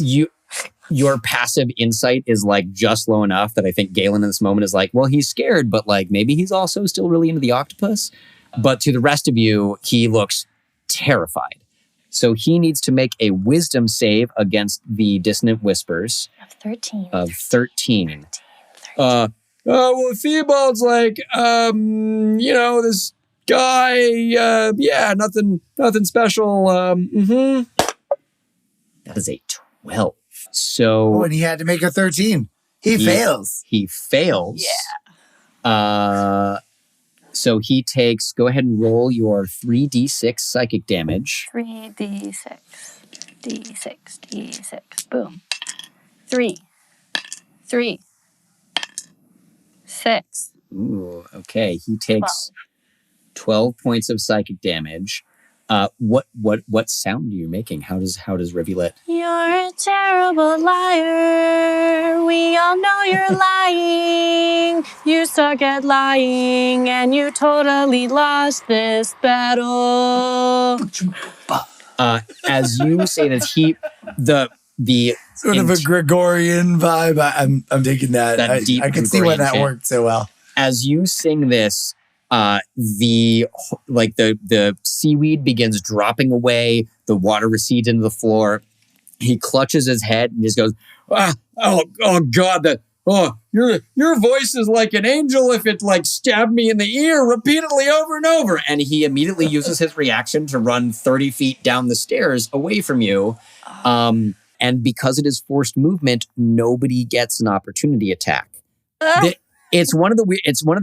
your passive insight is like just low enough that I think Galen in this moment is like, well, he's scared, but like maybe he's also still really into the octopus. But to the rest of you, he looks terrified. So he needs to make a wisdom save against the Dissonant Whispers Of 13. of 13. Well, Theobald's like, this guy, nothing special. That is a 12. So And he had to make a 13. He fails. He fails. Yeah. So he takes, go ahead and roll your 3d6 psychic damage. 3d6. D6. Boom. 3. 6. Ooh, okay. He takes 12 points of psychic damage. What sound are you making? How does Rivulet? You're a terrible liar. We all know you're lying. You suck at lying, and you totally lost this battle. As you say this, the Sort of a Gregorian vibe. I'm digging that. That deep I can see why that Gregorian worked so well. as you sing this, the seaweed begins dropping away. The water recedes into the floor. He clutches his head and just goes, oh God, your voice is like an angel if it like stabbed me in the ear repeatedly over and over. And he immediately uses his reaction to run 30 feet down the stairs away from you. And because it is forced movement, nobody gets an opportunity attack. It's one of the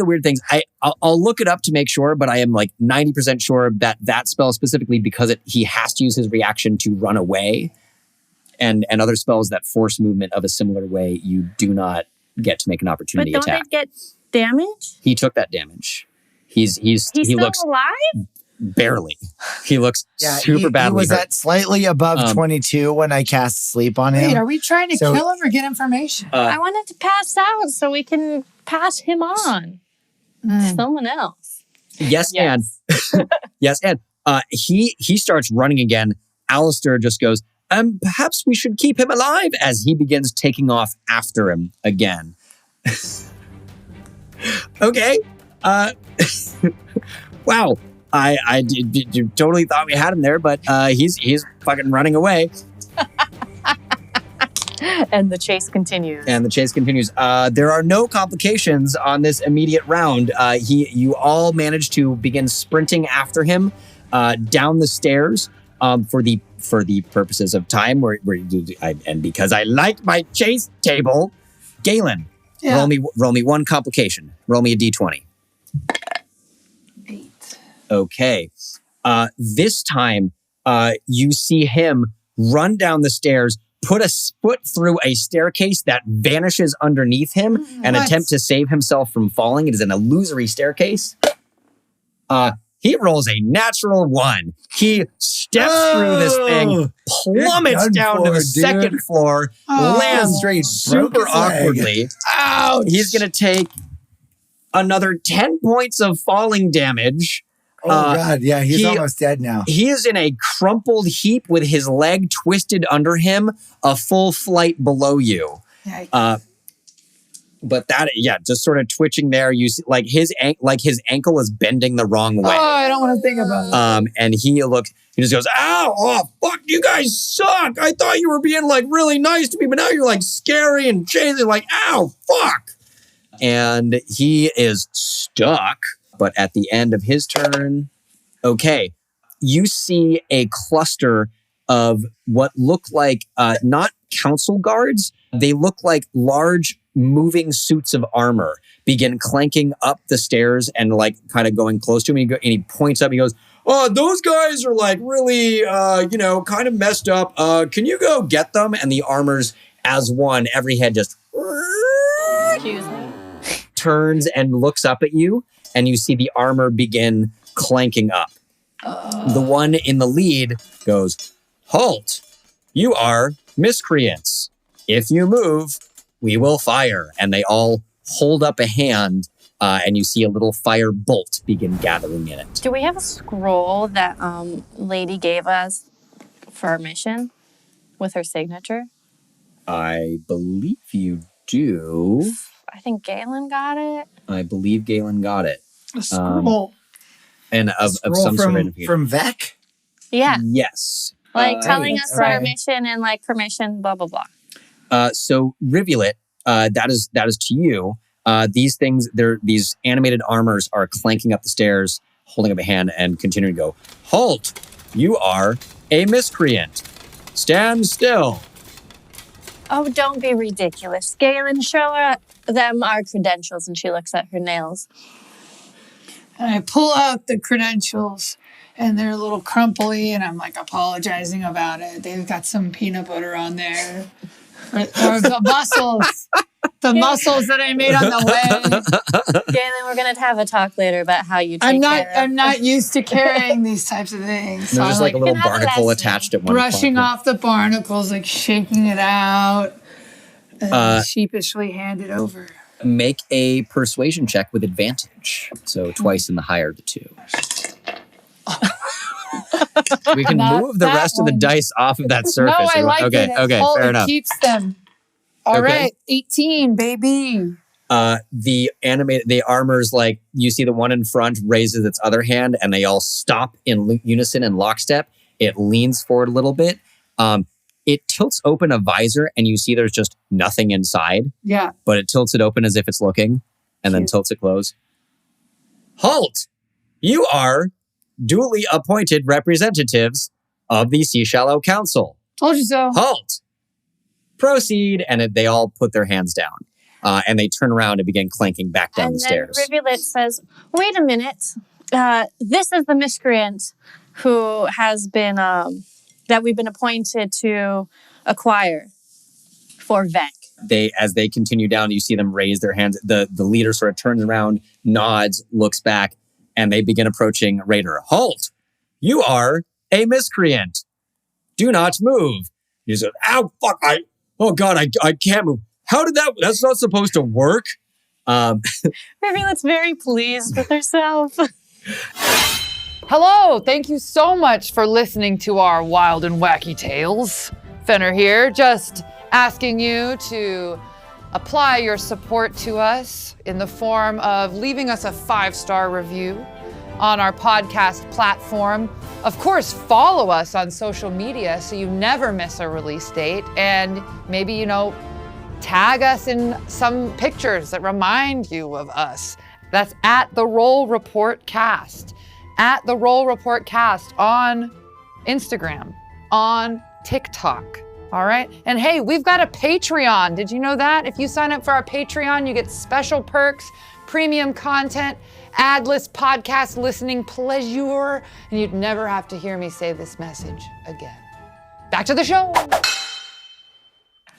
weird things. I'll look it up to make sure, but I am like 90% sure that spell specifically, because he has to use his reaction to run away, and other spells that force movement of a similar way, you do not get to make an opportunity But don't attack. they get damage? He took that damage. He still looks alive? barely. He looks super he badly was hurt. at slightly above 22 when I cast sleep on him. Wait, are we trying to So- kill him or get information? I wanted to pass out so we can pass him on to someone else. Yes, Yes. and yes, and he starts running again. Alistair just goes, perhaps we should keep him alive, as he begins taking off after him again. Okay. Wow. I totally thought we had him there, but he's fucking running away. And the chase continues. There are no complications on this immediate round. You all manage to begin sprinting after him down the stairs for the purposes of time. And because I like my chase table, Galen, roll me one complication. Roll me a d20. 8. Okay. This time, you see him run down the stairs, put a foot through a staircase that vanishes underneath him, and attempt to save himself from falling. It is an illusory staircase. He rolls a natural 1. He steps through this thing, plummets down to the second floor, lands straight super awkwardly. Ouch! He's going to take another 10 points of falling damage. Oh, God. Yeah, he's almost dead now. He is in a crumpled heap with his leg twisted under him, a full flight below you. But that, just sort of twitching there. You see, his ankle is bending the wrong way. Oh, I don't want to think about it. And he just goes, ow, oh, fuck, you guys suck. I thought you were being really nice to me, but now you're scary and chasing, ow, fuck. And he is stuck. But at the end of his turn, okay, you see a cluster of what look like not council guards. They look like large moving suits of armor begin clanking up the stairs and kind of going close to him. And he points up. He goes, "Oh, those guys are really, kind of messed up. Can you go get them?" And the armors, as one, every head just Excuse me. turns and looks up at you. And you see the armor begin clanking up. The one in the lead goes, "Halt! You are miscreants. If you move, we will fire." And they all hold up a hand, and you see a little fire bolt begin gathering in it. Do we have a scroll that lady gave us for our mission with her signature? I believe you do. I think Galen got it. I believe Galen got it. A scroll. And of some sort of from Vec? Yeah. Yes. Telling us right. our mission and permission, blah, blah, blah. So Rivulet, that is to you. These things, these animated armors are clanking up the stairs, holding up a hand and continuing to go, "Halt! You are a miscreant. Stand still." Oh, don't be ridiculous. Galen, show them our credentials. And she looks at her nails. And I pull out the credentials, and they're a little crumply, and I'm apologizing about it. They've got some peanut butter on there. Or the mussels. The mussels that I made on the way. Galen, we're going to have a talk later about how you take care of. I'm not used to carrying these types of things. So There's I'm a little can have a barnacle lesson. attached at one brushing point. off the barnacles, shaking it out, and sheepishly hand it over. Make a persuasion check with advantage. So twice in the higher of the two. We can Not move the that rest of the one. dice off of that surface. No, I like okay, it. Okay, fair enough. It keeps them. All Okay. right, 18, baby. The armors, you see the one in front raises its other hand and they all stop in unison in lockstep. It leans forward a little bit. It tilts open a visor and you see there's just nothing inside, Yeah. but it tilts it open as if it's looking and then tilts it closed. "Halt! You are duly appointed representatives of the Sea Shallow Council. Told you so. Halt! Proceed." And they all put their hands down. And they turn around and begin clanking back down the stairs. And then Rivulet says, "Wait a minute. This is the miscreant who has been, that we've been appointed to acquire for Vec." As they continue down, you see them raise their hands. The leader sort of turns around, nods, looks back, and they begin approaching Raider. "Halt! You are a miscreant. Do not move." He says, "Ow, fuck, I can't move. How did that's not supposed to work." Rivulet's very pleased with herself. Hello, thank you so much for listening to our wild and wacky tales. Fenner here, just asking you to apply your support to us in the form of leaving us a 5-star review on our podcast platform. Of course, follow us on social media so you never miss a release date. And maybe, tag us in some pictures that remind you of us. That's at The Roll Report Cast. At The Roll Report Cast on Instagram, on TikTok. All right. And hey, we've got a Patreon. Did you know that? If you sign up for our Patreon, you get special perks, premium content, ad-less podcast listening pleasure, and you'd never have to hear me say this message again. Back to the show.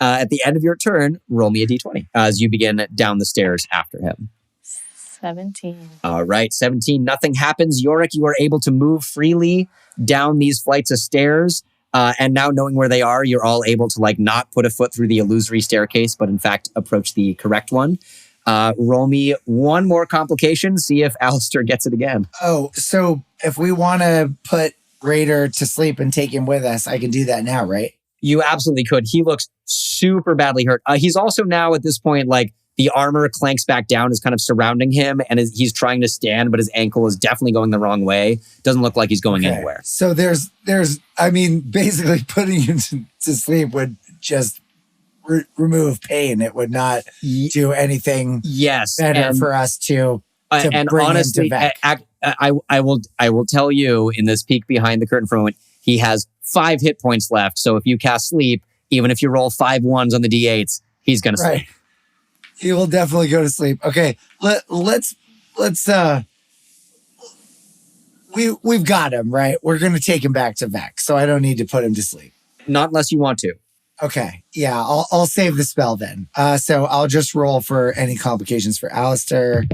At the end of your turn, roll me a d20 as you begin down the stairs after him. 17. All right, 17. Nothing happens. Yorick, you are able to move freely down these flights of stairs. And now knowing where they are, you're all able to not put a foot through the illusory staircase, but in fact approach the correct one. Roll me one more complication, see if Alistair gets it again. Oh, so if we want to put Raider to sleep and take him with us, I can do that now, right? You absolutely could. He looks super badly hurt. He's also now at this point, the armor clanks back down, is kind of surrounding him, and he's trying to stand, but his ankle is definitely going the wrong way. Doesn't look like he's going anywhere. So there's, basically putting him to sleep would just remove pain. It would not do anything better for us to and bring honestly, him to Vec. I will tell you in this peek behind the curtain for a moment, he has 5 hit points left. So if you cast sleep, even if you roll 5 1s on the d8s, he's going to sleep. He will definitely go to sleep. Okay, let's we've got him, right? We're going to take him back to Vec, so I don't need to put him to sleep. Not unless you want to. Okay, yeah, I'll save the spell then. So I'll just roll for any complications for Alistair.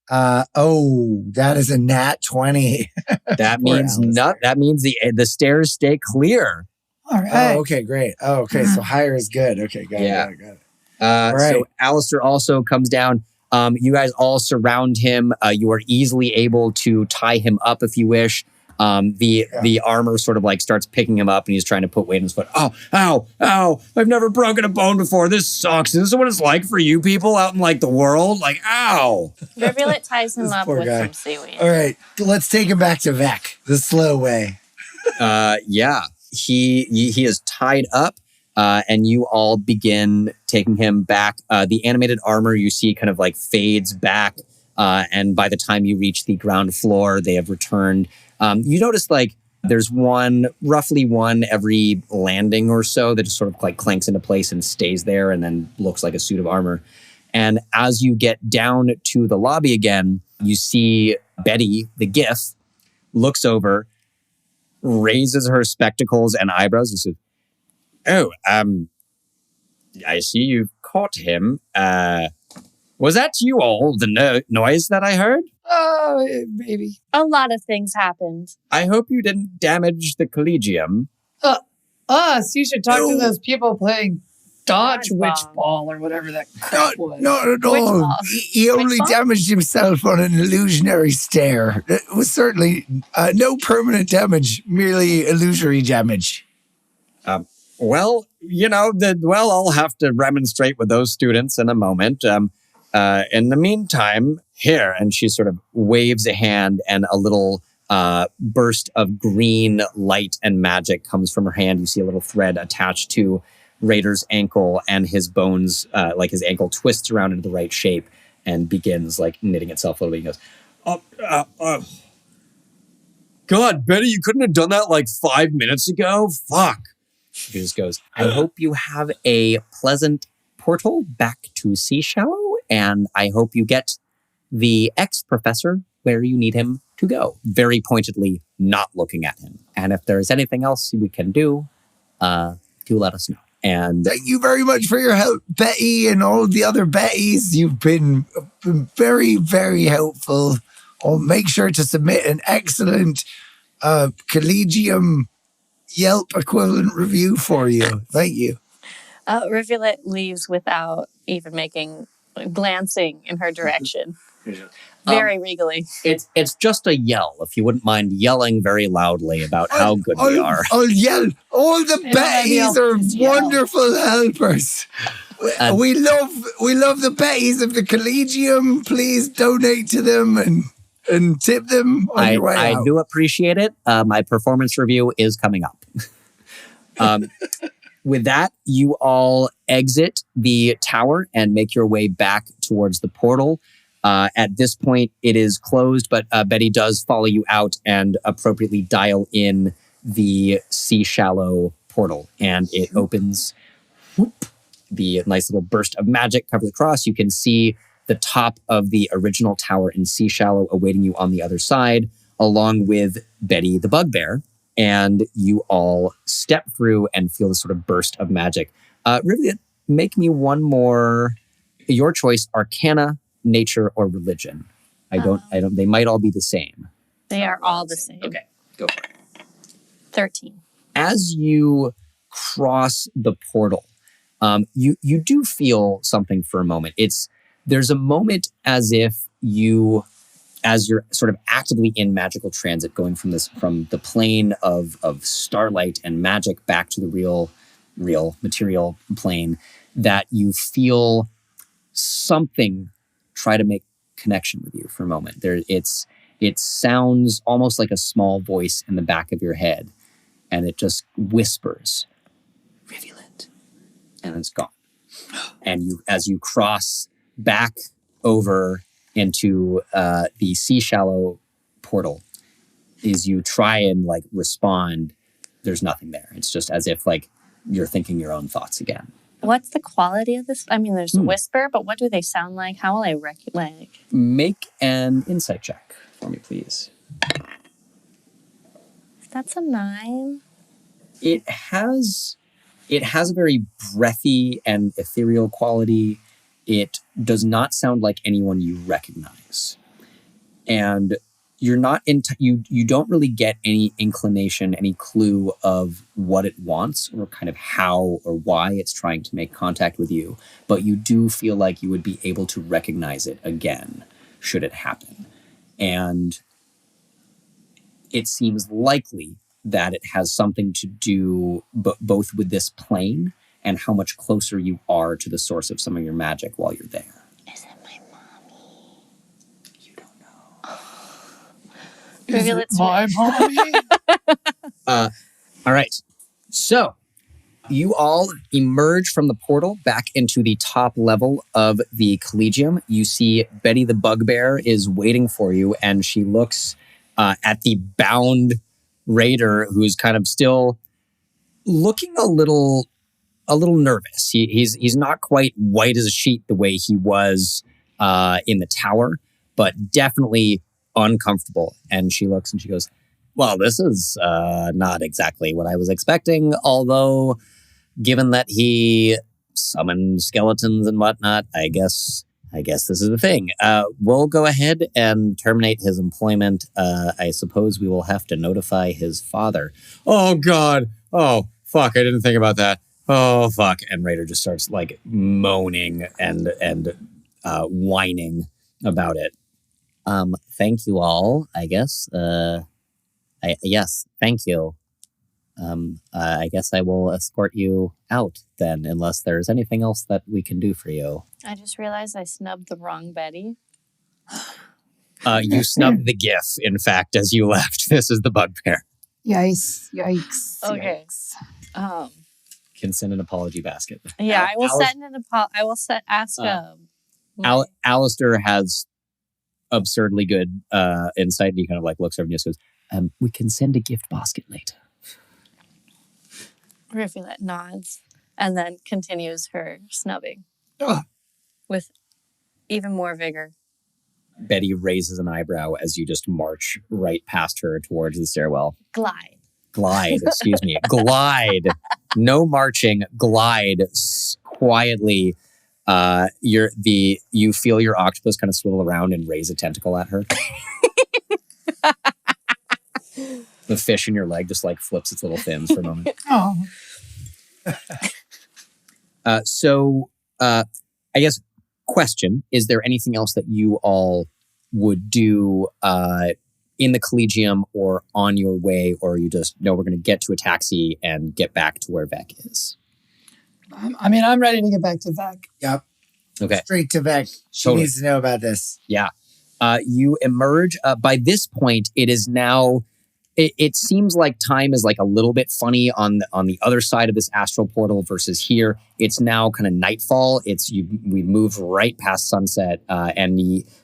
That is a nat 20. That means that means the stairs stay clear. All right. Oh, okay, great. Oh, okay, so higher is good. Okay, got it. Right. So Alistair also comes down. You guys all surround him. You are easily able to tie him up if you wish. The armor sort of starts picking him up, and he's trying to put weight on his foot. Oh, ow. I've never broken a bone before. This sucks. This is what it's like for you people out in the world. Ow. Rivulet ties him up with guy. some seaweed. All right, let's take him back to Vec, the slow way. Yeah. He is tied up. And you all begin taking him back. The animated armor you see kind of fades back. And by the time you reach the ground floor, they have returned. You notice there's roughly one every landing or so that just sort of clanks into place and stays there and then looks like a suit of armor. And as you get down to the lobby again, you see Betty, the GIF, looks over, raises her spectacles and eyebrows and says, "Oh, I see you've caught him. Was that you all, the noise that I heard?" Oh, maybe. A lot of things happened. "I hope you didn't damage the Collegium." Us. You should talk to those people playing Dodge Dodgeball. Witch Ball or whatever that crap was. Not at Which all. ball? He only Which ball? damaged himself on an illusionary stare. It was certainly no permanent damage, merely illusory damage. Well, I'll have to remonstrate with those students in a moment. In the meantime, here, and she sort of waves a hand, and a little burst of green light and magic comes from her hand. You see a little thread attached to Raider's ankle, and his bones, his ankle twists around into the right shape and begins knitting itself a little bit. He goes, God, Betty, you couldn't have done that 5 minutes ago? Fuck. He just goes, I hope you have a pleasant portal back to Sea Shallow, and I hope you get the ex-professor where you need him to go. Very pointedly not looking at him. And if there's anything else we can do let us know. And Thank you very much for your help, Betty, and all the other Bettys. You've been very, very helpful. I'll make sure to submit an excellent Collegium Yelp equivalent review for you. Thank you. Rivulet leaves without even glancing in her direction. Very regally. it's just a yell, if you wouldn't mind yelling very loudly about how good we are. I'll yell. All the Bettys are wonderful helpers. We love the Bettys of the Collegium. Please donate to them and and tip them on your way I out. do appreciate it. My performance review is coming up. With that, you all exit the tower and make your way back towards the portal. At this point, it is closed, but Betty does follow you out and appropriately dial in the Sea Shallow portal, and it opens. Whoop, the nice little burst of magic covers across. You can see the top of the original tower in Sea Shallow awaiting you on the other side, along with Betty the Bugbear. And you all step through and feel this sort of burst of magic. Rivulet, make me one more. Your choice: Arcana, Nature, or Religion. I don't. They might all be the same. They are all the same. Okay, go for it. 13. As you cross the portal, you do feel something for a moment. There's a moment as you're sort of actively in magical transit, going from the plane of starlight and magic back to the real material plane, that you feel something try to make connection with you for a moment. It sounds almost like a small voice in the back of your head, and it just whispers, "Rivulet," and it's gone. And as you cross back over into the Sea Shallow portal, is you try and respond, there's nothing there. It's just as if you're thinking your own thoughts again. What's the quality of this? I mean, there's a whisper, but what do they sound like? How will I recognize? Make an insight check for me, please. That's a 9. It has a very breathy and ethereal quality. It does not sound like anyone you recognize. And you're not you don't really get any inclination, any clue of what it wants or kind of how or why it's trying to make contact with you. But you do feel like you would be able to recognize it again, should it happen. And it seems likely that it has something to do both with this plane and how much closer you are to the source of some of your magic while you're there. Is it my mommy? You don't know. Is it my mommy? All right. So you all emerge from the portal back into the top level of the Collegium. You see Betty the Bugbear is waiting for you, and she looks at the bound raider, who's kind of still looking a little nervous. He's not quite white as a sheet the way he was in the tower, but definitely uncomfortable. And she looks and she goes, "Well, this is not exactly what I was expecting, although given that he summoned skeletons and whatnot, I guess this is the thing. We'll go ahead and terminate his employment. I suppose we will have to notify his father." "Oh, God. Oh, fuck. I didn't think about that. Oh, fuck." And Raider just starts moaning and whining about it. Thank you all, I guess. Yes, thank you. I guess I will escort you out then, unless there's anything else that we can do for you. I just realized I snubbed the wrong Betty. You snubbed the GIF, in fact, as you left. This is the Bugbear. Yikes. Okay. Yikes. Can send an apology basket. Yeah, I will send an ask Alistair has absurdly good insight. He kind of looks over and just goes, "We can send a gift basket later." Rivulet nods and then continues her snubbing with even more vigor. Betty raises an eyebrow as you just march right past her towards the stairwell. Glide, excuse me. Glide. No marching. Glide quietly. You feel your octopus kind of swivel around and raise a tentacle at her. The fish in your leg just flips its little fins for a moment. Oh. I guess, question, is there anything else that you all would do in the Collegium or on your way, or you just, no, we're going to get to a taxi and get back to where Vec is? I'm ready to get back to Vec. Yep. Okay. Straight to Vec. She Totally. needs to know about this. Yeah. You emerge. By this point, it is now. It seems like time is like a little bit funny on the other side of this astral portal versus here. It's now kind of nightfall. We moved right past sunset, and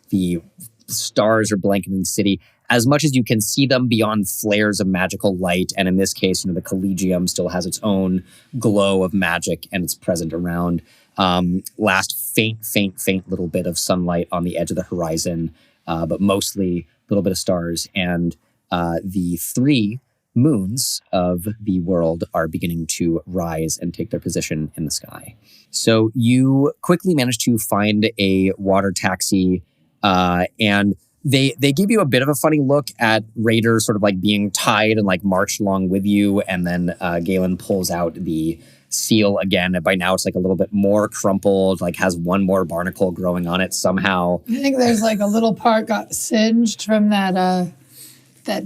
the stars are blanketing the city as much as you can see them beyond flares of magical light. And in this case, the Collegium still has its own glow of magic and it's present around. Last faint little bit of sunlight on the edge of the horizon, but mostly a little bit of stars. And the 3 moons of the world are beginning to rise and take their position in the sky. So you quickly manage to find a water taxi, and they give you a bit of a funny look at Raider sort of like being tied and like marched along with you. And then Galen pulls out the seal again. And by now it's like a little bit more crumpled, like has one more barnacle growing on it somehow. I think there's like a little part got singed from that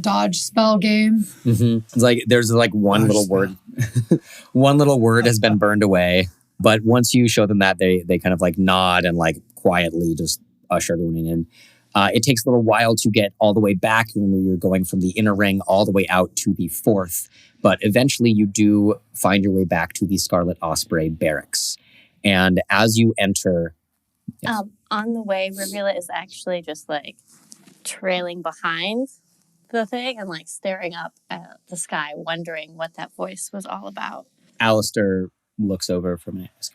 dodge spell game. Mm-hmm. It's like there's like one little word. One little word has been burned away. But once you show them that, they kind of like nod and like quietly just usher everyone in. It takes a little while to get all the way back when you're going from the inner ring all the way out to the 4th. But eventually you do find your way back to the Scarlet Osprey barracks. And as you enter... Yes. On the way, Rivulet is actually just like trailing behind the thing and like staring up at the sky, wondering what that voice was all about. Alistair looks over for a minute.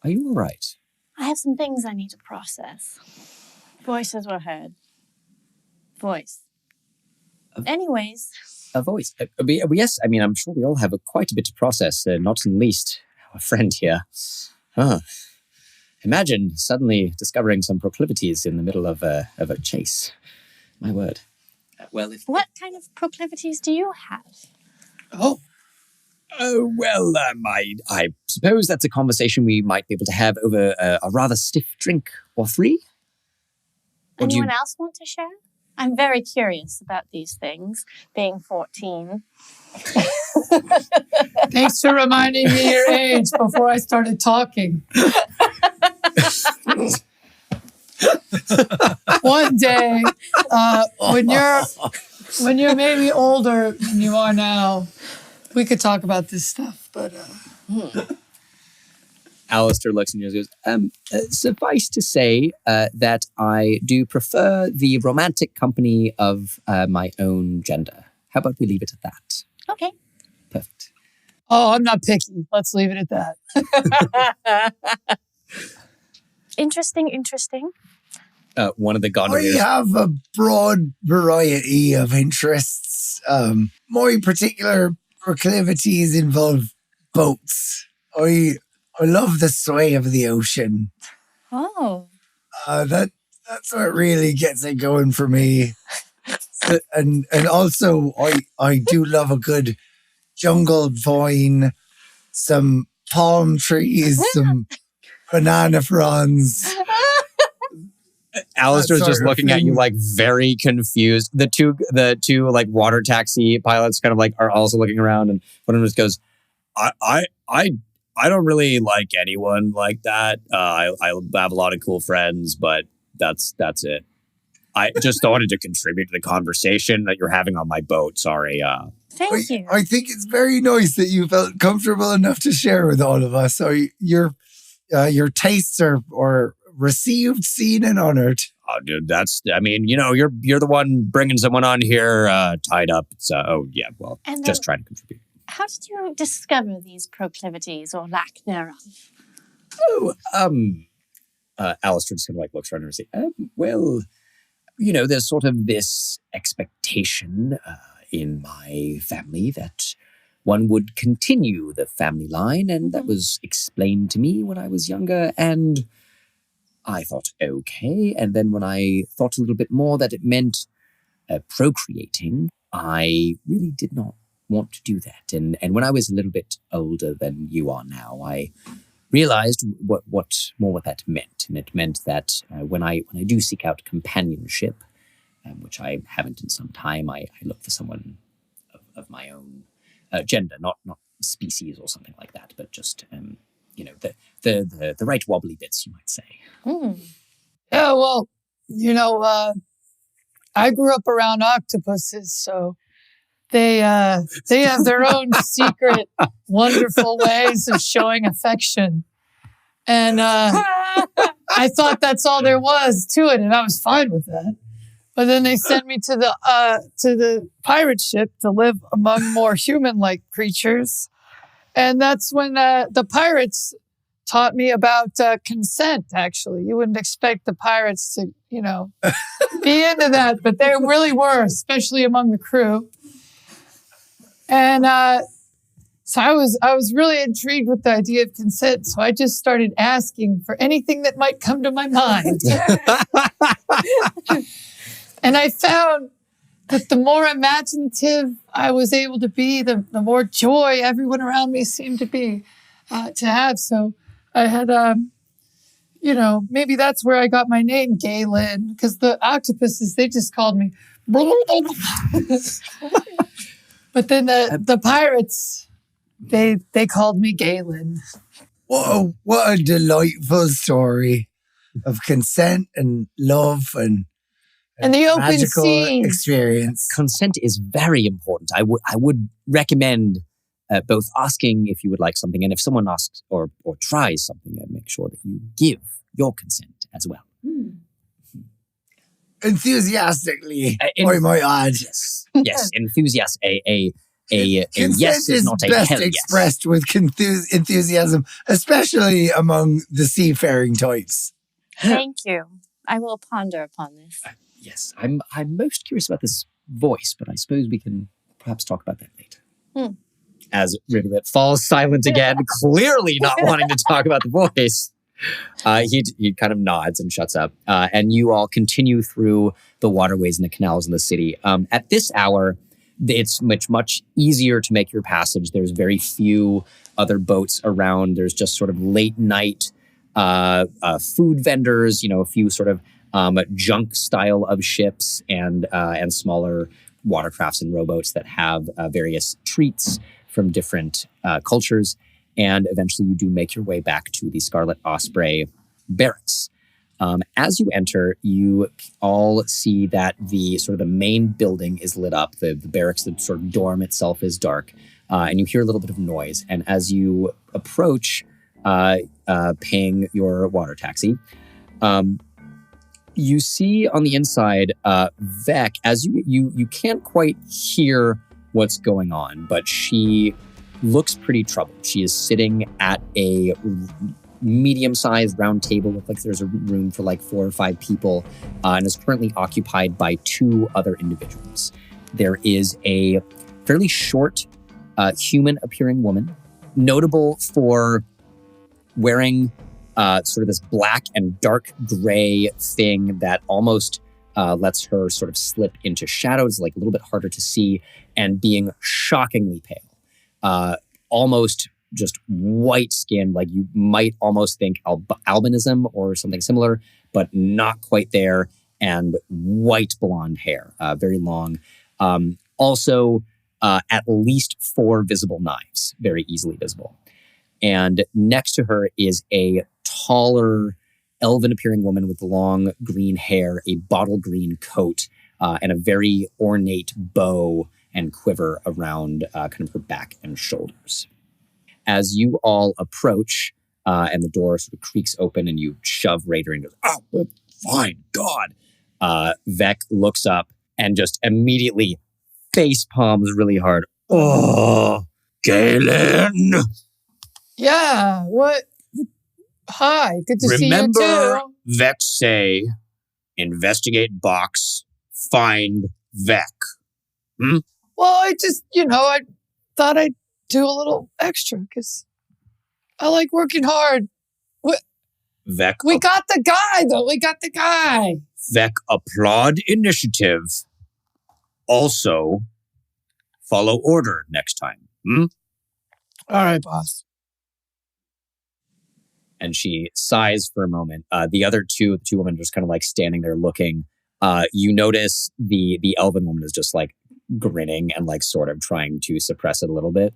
Are you all right? I have some things I need to process. Voices were heard. Voice. Anyways. A voice. Yes, I mean, I'm sure we all have quite a bit to process, not in least our friend here. Imagine suddenly discovering some proclivities in the middle of a chase. My word. What kind of proclivities do you have? I suppose that's a conversation we might be able to have over a rather stiff drink or 3. Anyone else want to share? I'm very curious about these things, being 14. Thanks for reminding me your age before I started talking. One day, when you're maybe older than you are now, we could talk about this stuff, but... Alistair looks and goes, suffice to say that I do prefer the romantic company of my own gender. How about we leave it at that? Okay. Perfect. Oh, I'm not picky. Let's leave it at that. Interesting. One of the gondoliers... I have a broad variety of interests. My particular proclivities involve boats. I love the sway of the ocean. Oh. That's what really gets it going for me. And also, I do love a good jungle vine, some palm trees, some banana fronds. Alistair's just looking at you like very confused. The two like water taxi pilots kind of like are also looking around, and one of them just goes, I don't really like anyone like that. I have a lot of cool friends, but that's it. I just wanted to contribute to the conversation that you're having on my boat. Sorry. Thank you. I think it's very nice that you felt comfortable enough to share with all of us. So your tastes are received, seen, and honored. Oh, dude, you're the one bringing someone on here tied up. So, just trying to contribute. How did you discover these proclivities or lack thereof? Alistair just kind of like looks around and says, there's sort of this expectation in my family that one would continue the family line, and that was explained to me when I was younger, and I thought, okay. And then when I thought a little bit more that it meant procreating, I really did not want to do that. And when I was a little bit older than you are now, I realized what that meant. And it meant that when I do seek out companionship, which I haven't in some time, I look for someone of my own gender, not species or something like that, but just the right wobbly bits, you might say. Yeah, well, I grew up around octopuses, so they have their own secret, wonderful ways of showing affection. And I thought that's all there was to it, and I was fine with that. But then they sent me to the pirate ship to live among more human-like creatures. And that's when the pirates taught me about consent, actually. You wouldn't expect the pirates to, be into that, but they really were, especially among the crew. And so I was really intrigued with the idea of consent, so I just started asking for anything that might come to my mind. And I found that the more imaginative I was able to be, the more joy everyone around me seemed to have. So I had, maybe that's where I got my name, Galen, because the octopuses, they just called me. But then the pirates, they called me Galen. Whoa, what a delightful story of consent and love and the open magical sea experience. Consent is very important. I would recommend both asking if you would like something, and if someone asks or tries something, make sure that you give your consent as well. Enthusiastically, I might add. Yes, enthusiast. A Consent yes is not a best hell yes. expressed with enthusiasm, especially among the seafaring types. Thank you. I will ponder upon this. Yes, I'm most curious about this voice, but I suppose we can perhaps talk about that later. As Rivulet falls silent again, clearly not wanting to talk about the voice, he kind of nods and shuts up. And you all continue through the waterways and the canals in the city. At this hour, it's much easier to make your passage. There's very few other boats around. There's just sort of late night food vendors, a few sort of junk style of ships and smaller watercrafts and rowboats that have various treats from different cultures. And eventually you do make your way back to the Scarlet Osprey barracks. As you enter, you all see that the main building is lit up. The barracks, the sort of dorm itself is dark. And you hear a little bit of noise. And as you approach paying your water taxi, you see on the inside, Vec, as you can't quite hear what's going on, but she looks pretty troubled. She is sitting at a medium-sized round table. Looks like there's a room for like 4 or 5 people, and is currently occupied by 2 other individuals. There is a fairly short, human-appearing woman, notable for wearing sort of this black and dark gray thing that almost lets her sort of slip into shadows, like a little bit harder to see, and being shockingly pale. Almost just white skin, like you might almost think albinism or something similar, but not quite there, and white blonde hair, very long. Also, at least 4 visible knives, very easily visible. And next to her is a taller, elven-appearing woman with long green hair, a bottle green coat, and a very ornate bow and quiver around kind of her back and shoulders. As you all approach, and the door sort of creaks open and you shove Raider and goes, "Oh, fine, God." Vec looks up and just immediately face palms really hard. "Oh, Galen." Yeah, what? Hi, good to see you Remember, too. Vec say, investigate box, find Vec. Well, I just, I thought I'd do a little extra because I like working hard. Vec, We got the guy, though. We got the guy. Vec applaud initiative. Also, follow order next time. All right, boss. And she sighs for a moment. The other two women just kind of like standing there looking. You notice the elven woman is just like grinning and like sort of trying to suppress it a little bit.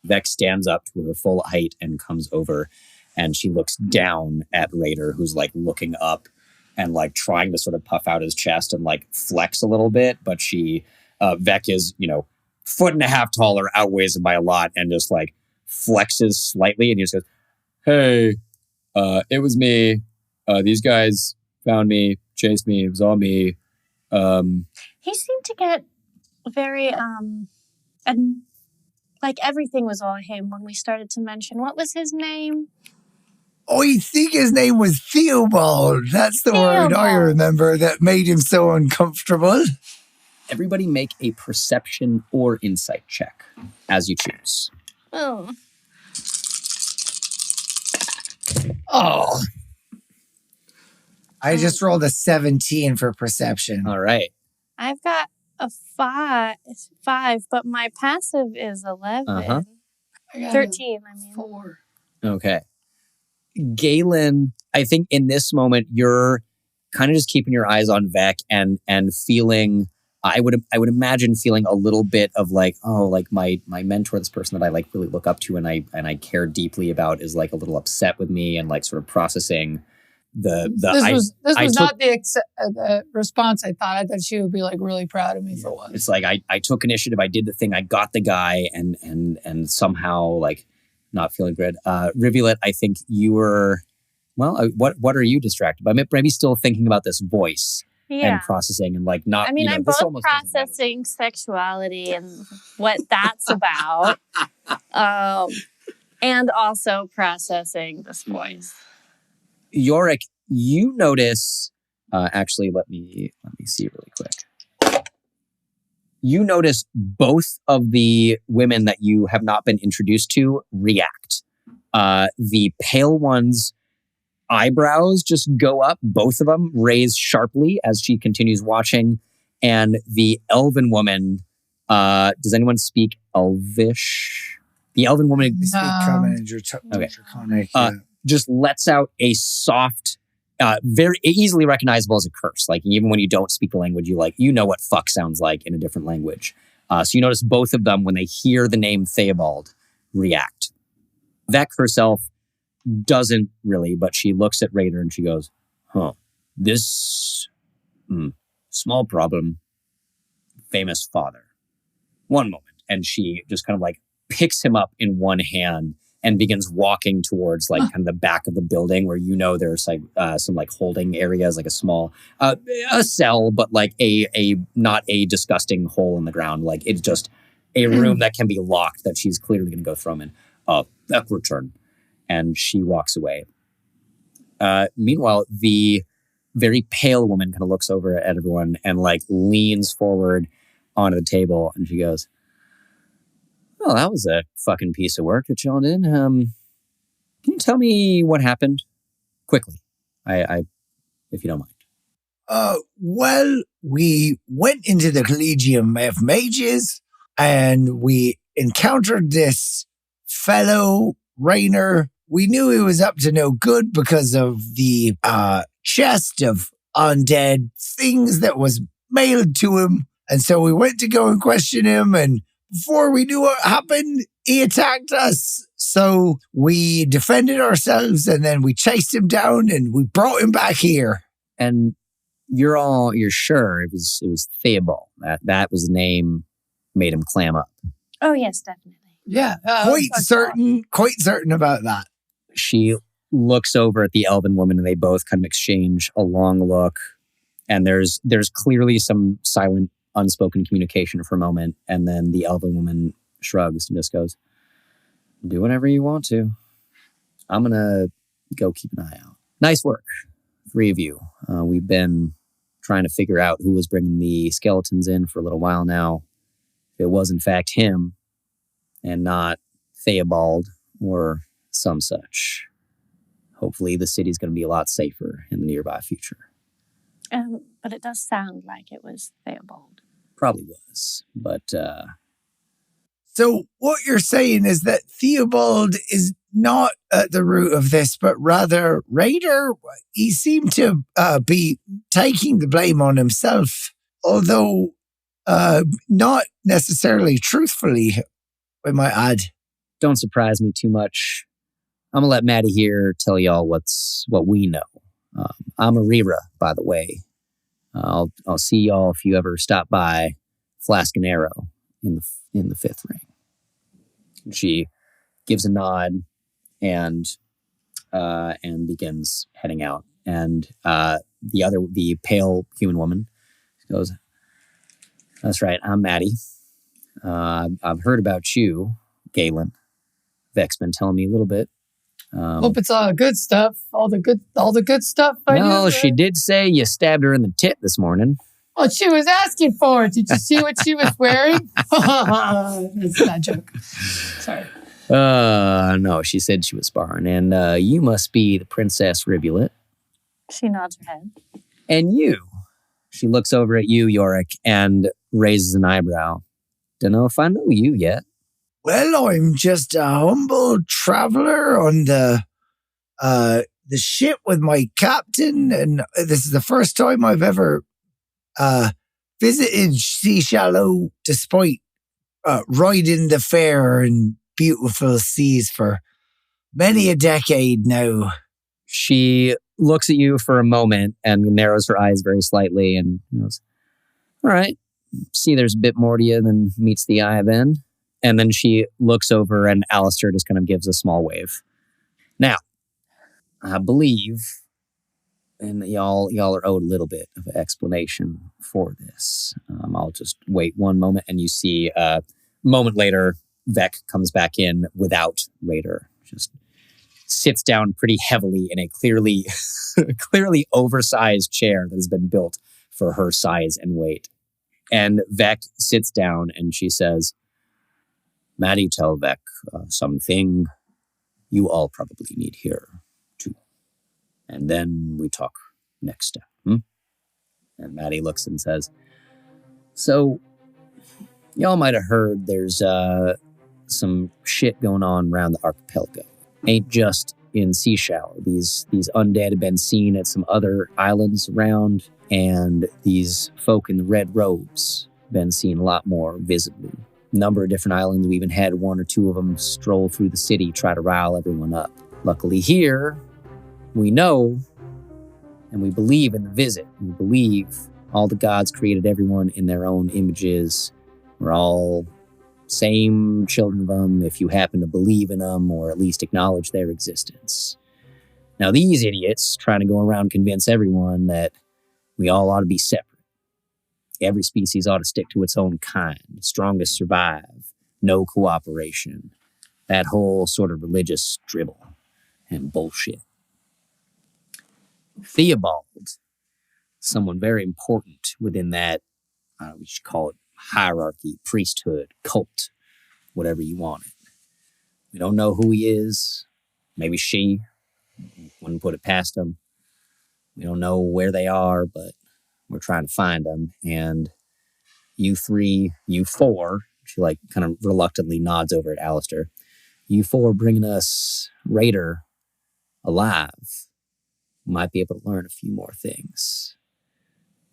Vex stands up to her full height and comes over, and she looks down at Raider, who's like looking up and like trying to sort of puff out his chest and like flex a little bit. But Vec is, 1.5 feet taller, outweighs him by a lot, and just like flexes slightly. And he just goes, "Hey, it was me. These guys found me, chased me. It was all me." He seemed to get very, and like everything was all him when we started to mention, what was his name? I think his name was Theobald. That's the word I remember that made him so uncomfortable. Everybody make a perception or insight check as you choose. Oh. I just rolled a 17 for perception. All right. I've got a 5, but my passive is 11. Uh-huh. 13, I mean. 4. Okay. Galen, I think in this moment, you're kind of just keeping your eyes on Vec and feeling, I would imagine feeling a little bit of like, oh, like my mentor, this person that I like really look up to and I care deeply about is like a little upset with me and like sort of processing This was not the response I thought. I thought she would be like really proud of me for once. It's like I took initiative, I did the thing, I got the guy and somehow like not feeling good. Rivulet, I think you were, what are you distracted by? Maybe still thinking about this voice and processing and like not, I mean, I'm both processing sexuality and what that's about. And also processing this voice. Yorick, you notice, actually, let me see really quick. You notice both of the women that you have not been introduced to react. The pale one's eyebrows just go up, both of them raise sharply as she continues watching. And the elven woman, does anyone speak Elvish? The elven woman Speak common and draconic. Just lets out a soft, very easily recognizable as a curse. Like even when you don't speak the language, you know what fuck sounds like in a different language. So you notice both of them when they hear the name Theobald react. Vec herself doesn't really, but she looks at Raider and she goes, this small problem, famous father. One moment. And she just kind of like picks him up in one hand and begins walking towards like kind of the back of the building where there's like some like holding areas, like a small a cell, but like a not a disgusting hole in the ground. Like it's just a room that can be locked that she's clearly going to go throw him in. That return. And she walks away. Meanwhile, the very pale woman kind of looks over at everyone and like leans forward onto the table and she goes, "Oh, that was a fucking piece of work that y'all did. Can you tell me what happened? Quickly, I if you don't mind." Well, we went into the Collegium of Mages and we encountered this fellow, Rainer. We knew he was up to no good because of the chest of undead things that was mailed to him. And so we went to go and question him, and before we knew what happened, he attacked us. So we defended ourselves and then we chased him down and we brought him back here. And you're sure it was Theobald. That was the name made him clam up. Oh yes, definitely. Yeah. Quite certain about that. She looks over at the elven woman and they both kind of exchange a long look. And there's clearly some silent, unspoken communication for a moment. And then the elven woman shrugs and just goes, "Do whatever you want to. I'm going to go keep an eye out." Nice work, 3 of you. We've been trying to figure out who was bringing the skeletons in for a little while now. If it was in fact him and not Theobald or some such, hopefully the city's going to be a lot safer in the nearby future. But it does sound like it was Theobald. Probably was, but... So what you're saying is that Theobald is not at the root of this, but rather Raider? He seemed to be taking the blame on himself, although not necessarily truthfully, I might add. Don't surprise me too much. I'm going to let Maddie here tell y'all what we know. I'm Arira, by the way. I'll see y'all if you ever stop by Flask and Arrow in the fifth ring. She gives a nod and begins heading out. And the pale human woman goes, "That's right, I'm Maddie. I've heard about you, Galen. Vec's been telling me a little bit. Hope it's all good stuff. All the good stuff. Well, she did say you stabbed her in the tit this morning. Well, she was asking for it. Did you see what she was wearing? That's not a joke. Sorry. No, she said she was sparring. And you must be the Princess Rivulet. She nods her head. And you. She looks over at you, Yorick, and raises an eyebrow. Don't know if I know you yet. Well, I'm just a humble traveler on the ship with my captain, and this is the first time I've ever visited Sea Shallow, despite riding the fair and beautiful seas for many a decade now. She looks at you for a moment and narrows her eyes very slightly and goes, "All right, see there's a bit more to you than meets the eye then." And then she looks over and Alistair just kind of gives a small wave. Now, I believe, and y'all are owed a little bit of an explanation for this. I'll just wait one moment, and you see a moment later, Vec comes back in without Raider. Just sits down pretty heavily in a clearly oversized chair that has been built for her size and weight. And Vec sits down and she says, "Maddie, tell Vec something you all probably need here, too. And then we talk next step." And Maddie looks and says, "So, y'all might have heard there's some shit going on around the archipelago. Ain't just in Sea Shallow. These undead have been seen at some other islands around, and these folk in the red robes been seen a lot more visibly. Number of different islands. We even had one or two of them stroll through the city, try to rile everyone up. Luckily here, we know and we believe in the visit. We believe all the gods created everyone in their own images. We're all same children of them if you happen to believe in them or at least acknowledge their existence. Now these idiots trying to go around convince everyone that we all ought to be separate. Every species ought to stick to its own kind. The strongest survive. No cooperation. That whole sort of religious dribble and bullshit. Theobald, someone very important within that, we should call it hierarchy, priesthood, cult, whatever you want it. We don't know who he is. Maybe she. Wouldn't put it past him. We don't know where they are, but we're trying to find them. And you three, you four, she kind of reluctantly nods over at Alistair. You four bringing us Raider alive. Might be able to learn a few more things.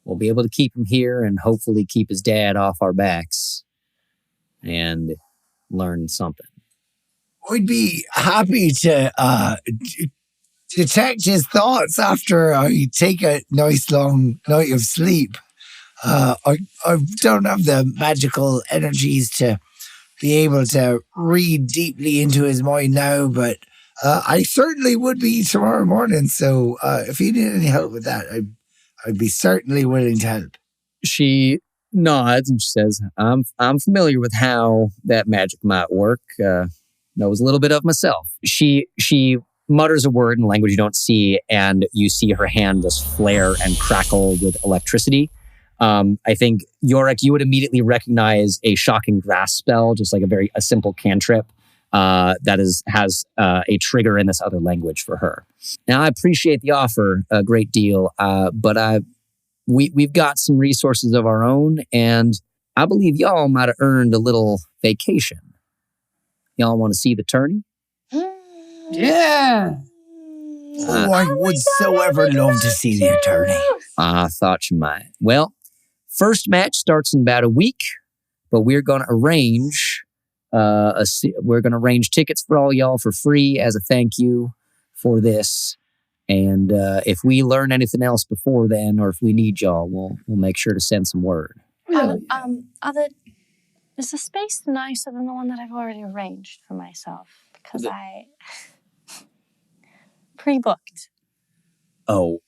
We'll be able to keep him here and hopefully keep his dad off our backs and learn something. I'd be happy to detect his thoughts after I take a nice long night of sleep. I don't have the magical energies to be able to read deeply into his mind now, but I certainly would be tomorrow morning. So if you need any help with that, I'd be certainly willing to help. She nods and she says, I'm familiar with how that magic might work. Knows a little bit of myself. She mutters a word in language you don't see, and you see her hand just flare and crackle with electricity. I think, Yorick, you would immediately recognize a shocking grasp spell, just like a simple cantrip that has a trigger in this other language for her. Now, I appreciate the offer a great deal, but we've got some resources of our own, and I believe y'all might have earned a little vacation. Y'all want to see the tourney? Yeah. I would so ever love to see the attorney. I thought you might. Well, first match starts in about a week, but we're going to arrange tickets for all y'all for free as a thank you for this. And if we learn anything else before then, or if we need y'all, we'll make sure to send some word. Is the space nicer than the one that I've already arranged for myself? Because I pre-booked. Oh,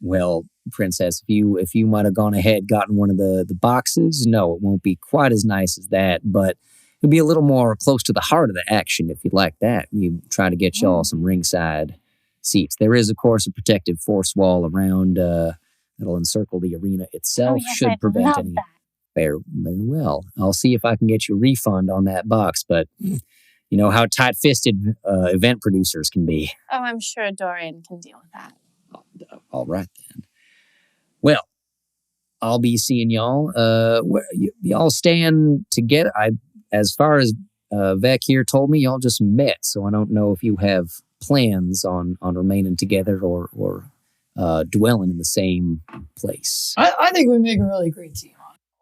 well, Princess, if you might have gone ahead, gotten one of the boxes, no, it won't be quite as nice as that, but it'll be a little more close to the heart of the action if you'd like that. We try to get y'all some ringside seats. There is, of course, a protective force wall around that'll encircle the arena itself. Should I'd prevent love any. that. Very well. I'll see if I can get you a refund on that box, but you know how tight-fisted event producers can be. Oh, I'm sure Dorian can deal with that. All right, then. Well, I'll be seeing y'all. Y'all staying together? As far as Vec here told me, y'all just met, so I don't know if you have plans on remaining together or dwelling in the same place. I think we make a really great team.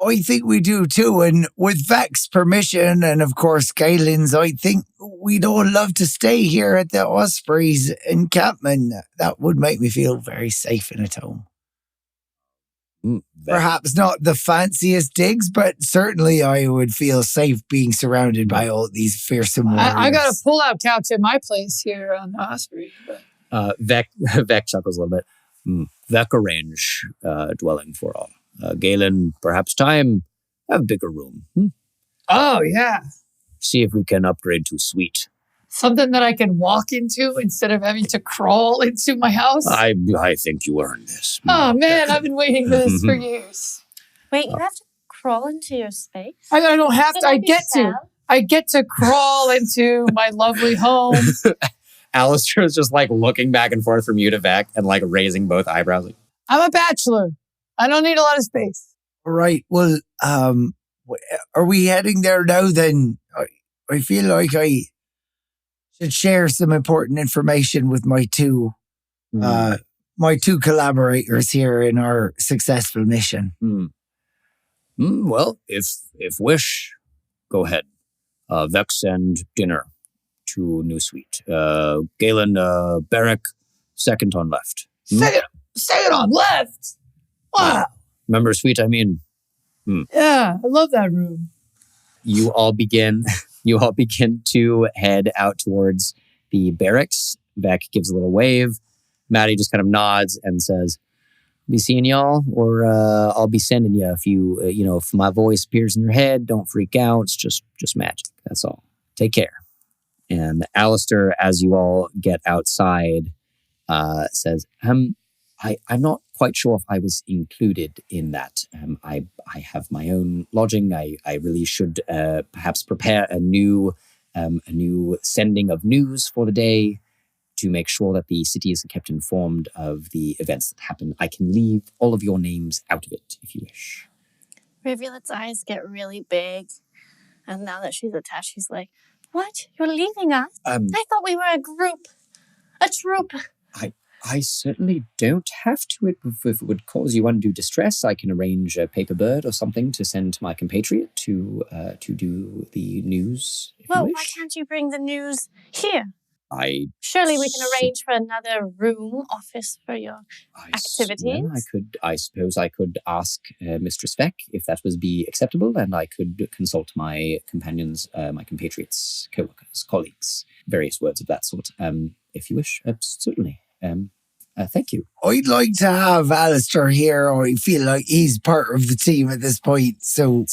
I think we do too, and with Vec's permission, and of course Galen's, I think we'd all love to stay here at the Osprey's encampment. That would make me feel very safe and at home. Perhaps not the fanciest digs, but certainly I would feel safe being surrounded by all these fearsome warriors. I got a pull-out couch at my place here on Osprey. Vec chuckles a little bit. Vec arrange dwelling for all. Galen, perhaps time have a bigger room. Oh, yeah. See if we can upgrade to suite. Something that I can walk into instead of having to crawl into my house. I think you earned this. Oh, man, I've been waiting for this for years. Wait, you have to crawl into your space? I don't have to. I get to. I get to crawl into my lovely home. Alistair is just like looking back and forth from you to Vec and like raising both eyebrows. Like, I'm a bachelor. I don't need a lot of space. All right. Well, are we heading there now then? I feel like I should share some important information with my two collaborators here in our successful mission. Well, if wish, go ahead. Vex and dinner to new suite. Galen, Barrack, second on left. Second on left. Wow. Remember suite, I mean. Yeah, I love that room. You all begin to head out towards the barracks. Vec gives a little wave. Maddie just kind of nods and says, be seeing y'all, or I'll be sending you if you, if my voice appears in your head, don't freak out. It's just magic. That's all. Take care. And Alistair, as you all get outside, says, I'm not quite sure if I was included in that. I have my own lodging. I really should perhaps prepare a new sending of news for the day to make sure that the city is kept informed of the events that happen. I can leave all of your names out of it if you wish. Rivulet's eyes get really big. And now that she's attached, she's like, what? You're leaving us? I thought we were a troop. I certainly don't have to. If it would cause you undue distress, I can arrange a paper bird or something to send to my compatriot to do the news. Well, why can't you bring the news here? Surely we can arrange for another room, office for your activities. I suppose I could ask Mistress Vec if that would be acceptable, and I could consult my companions, my compatriots, co-workers, colleagues, various words of that sort. If you wish, certainly. Thank you. I'd like to have Alistair here. I feel like he's part of the team at this point. So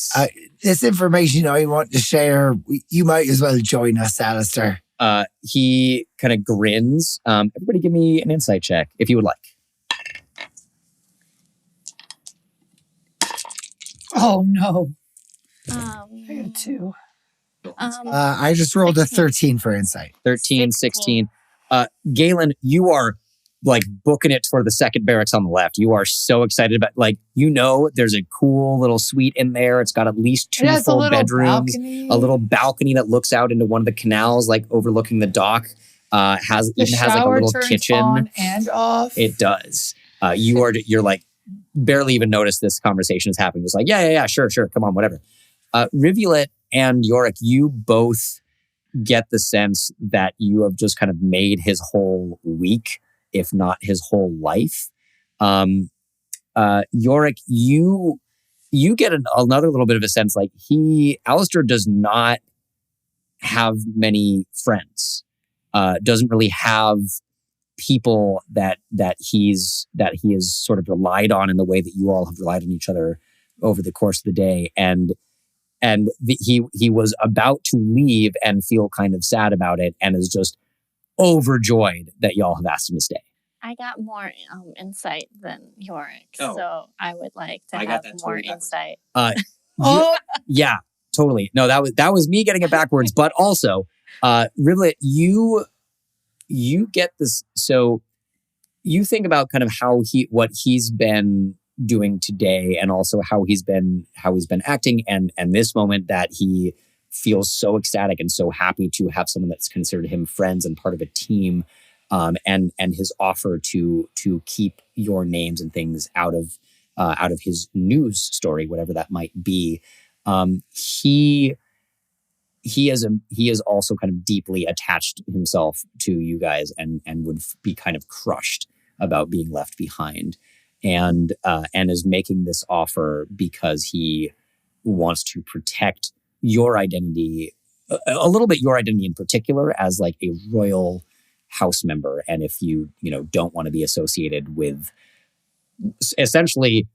this information I want to share, you might as well join us, Alistair. He kind of grins. Everybody give me an insight check, if you would like. Oh, no. I got a 2. I just rolled a 13 for insight. 13, 16. Galen, you are like booking it for the second barracks on the left. You are so excited about, there's a cool little suite in there. It's got at least 2 full bedrooms, a little balcony that looks out into one of the canals, like overlooking the dock. Has like a little kitchen. On and off. It does. You're like barely even notice this conversation is happening. Just like, yeah, sure, come on, whatever. Rivulet and Yorick, you both get the sense that you have just kind of made his whole week if not his whole life. Yorick, you get another little bit of a sense like Alistair does not have many friends, doesn't really have people that he has sort of relied on in the way that you all have relied on each other over the course of the day. And he was about to leave and feel kind of sad about it and is just overjoyed that y'all have asked him to stay. I got more insight than Yorick, Oh. so I would like to I got have that more totally backwards. insight. Yeah, totally. No, that was me getting it backwards. But also, Rivulet, you get this. So you think about kind of what he's been doing today, and also how he's been acting, and this moment that he feels so ecstatic and so happy to have someone that's considered him friends and part of a team. And his offer to keep your names and things out of his news story, whatever that might be. He is also kind of deeply attached himself to you guys, and would be kind of crushed about being left behind, and is making this offer because he wants to protect your identity, a little bit your identity in particular, as like a royal house member. And if you don't want to be associated with essentially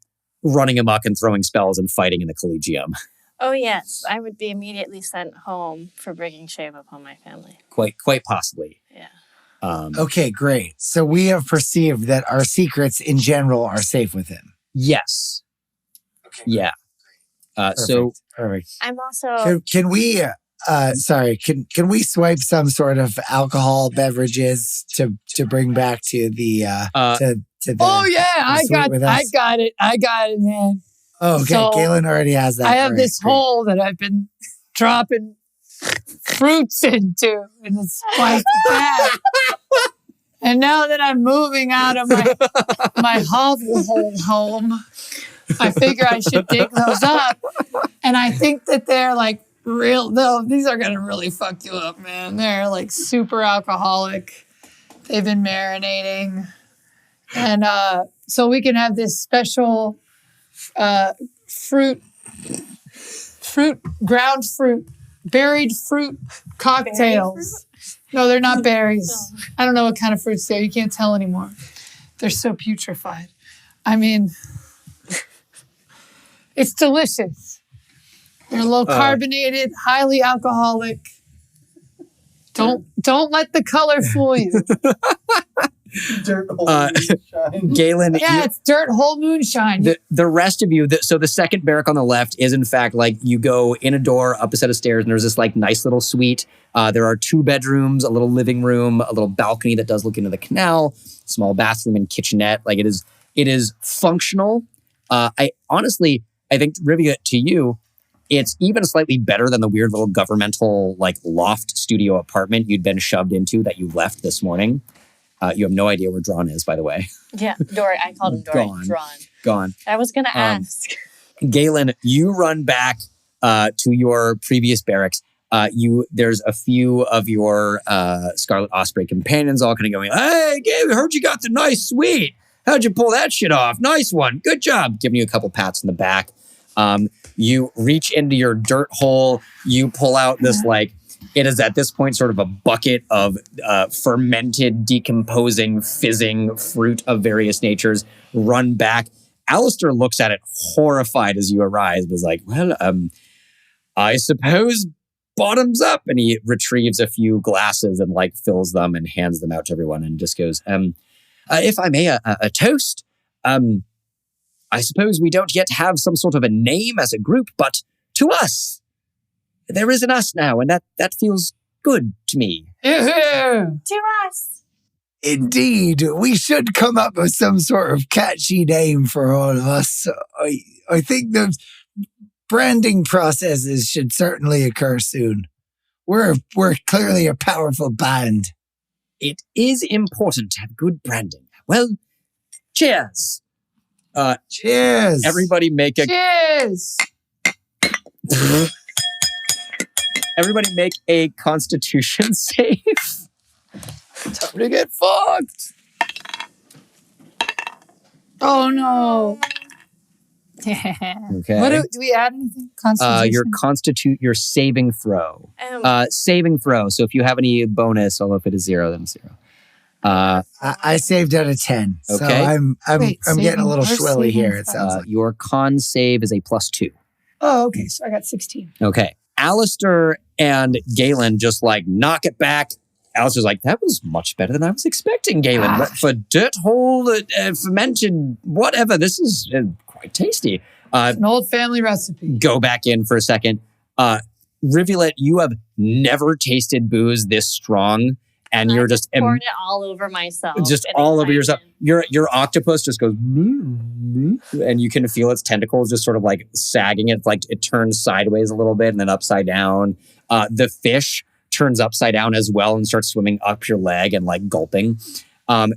running amok and throwing spells and fighting in the Collegium. Oh yes, I would be immediately sent home for bringing shame upon my family. Quite possibly. Yeah. Okay, great. So we have perceived that our secrets in general are safe with him. Yes. Okay. Yeah. Perfect. I'm also Can we? Sorry. Can we swipe some sort of alcohol beverages to bring back to the to the? Oh yeah, I suite got with us? I got it, man. Oh, okay. So, Galen already has that. I have Great, this great. hole that I've been dropping fruits into in this white bag. And now that I'm moving out of my hovel home, I figure I should dig those up. And I think that they're like these are gonna really fuck you up, man. They're like super alcoholic. They've been marinating. And so we can have this special ground fruit, buried fruit cocktails. No, they're not berries. I don't know what kind of fruits they are. You can't tell anymore. They're so putrefied. I mean, it's delicious. They're low carbonated, highly alcoholic. Don't let the color fool you. Dirt hole moonshine. Galen, Yeah, it's dirt hole moonshine. the rest of you, so the second barrack on the left is in fact like you go in a door, up a set of stairs, and there's this like nice little suite. There are 2 bedrooms, a little living room, a little balcony that does look into the canal, small bathroom and kitchenette. Like it is functional. I think Rivulet, to you, it's even slightly better than the weird little governmental like loft studio apartment you'd been shoved into that you left this morning. You have no idea where Drawn is, by the way. yeah, Dory. I called him Dory. Gone. Drawn. Gone. I was gonna ask. Galen, you run back to your previous barracks. There's a few of your Scarlet Osprey companions all kind of going, "Hey, Gabe, heard you got the nice suite. How'd you pull that shit off? Nice one. Good job." Giving you a couple pats in the back. You reach into your dirt hole. You pull out this it is at this point sort of a bucket of fermented, decomposing, fizzing fruit of various natures. Run back. Alistair looks at it horrified as you arrive, but is like, "Well, I suppose bottoms up." And he retrieves a few glasses and fills them and hands them out to everyone and just goes, "If I may, a toast. I suppose we don't yet have some sort of a name as a group, but to us, there is an us now, and that feels good to me." Yeah. To us. Indeed, we should come up with some sort of catchy name for all of us. I think the branding processes should certainly occur soon. We're clearly a powerful band. It is important to have good branding. Well, cheers. Cheers. Everybody make a Cheers. Constitution save. Time to get fucked. Oh no. Okay. What do we add anything? Constitution. Your saving throw. Saving throw. So if you have any bonus, although if it is 0, then 0. I saved out of 10. So Okay. I'm getting a little schwilly here, it sounds like. Your con save is a +2. Oh, okay. So I got 16. Okay. Alistair and Galen just like knock it back. Alistair's like, that was much better than I was expecting, Galen. For dirt hole, fermented, whatever, this is quite tasty. It's an old family recipe. Go back in for a second. Rivulet, you have never tasted booze this strong. And you're just poured it all over myself. Just all over yourself. Your octopus just goes, and you can feel its tentacles just sort of like sagging. It's like it turns sideways a little bit and then upside down. The fish turns upside down as well and starts swimming up your leg and like gulping.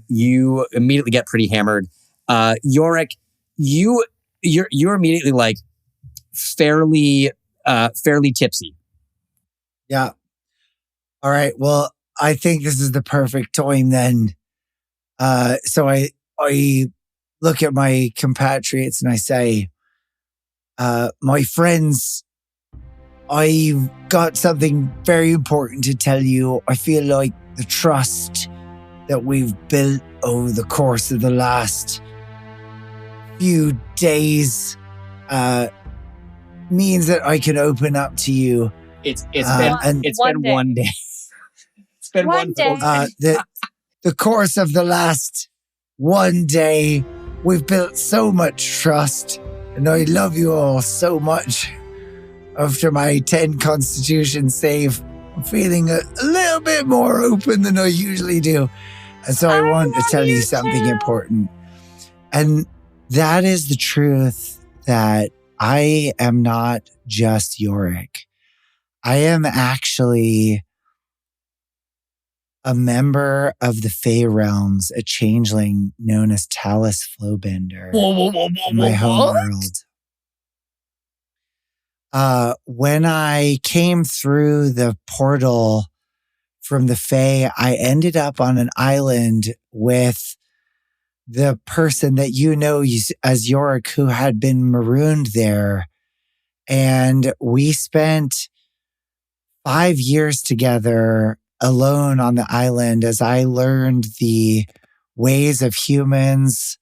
You immediately get pretty hammered. Yorick, you're immediately like fairly tipsy. Yeah. All right. Well, I think this is the perfect time then. So I look at my compatriots and I say, my friends, I've got something very important to tell you. I feel like the trust that we've built over the course of the last few days means that I can open up to you. It's been one day. It's been one day. The course of the last one day, we've built so much trust, and I love you all so much. After my 10 Constitution save, I'm feeling a little bit more open than I usually do. And so I want to tell you something important. And that is the truth that I am not just Yorick. I am actually a member of the Fey Realms, a changeling known as Talus Flowbender in my home world. When I came through the portal from the Fey, I ended up on an island with the person that you know as Yorick, who had been marooned there. And we spent 5 years together alone on the island as I learned the ways of humans.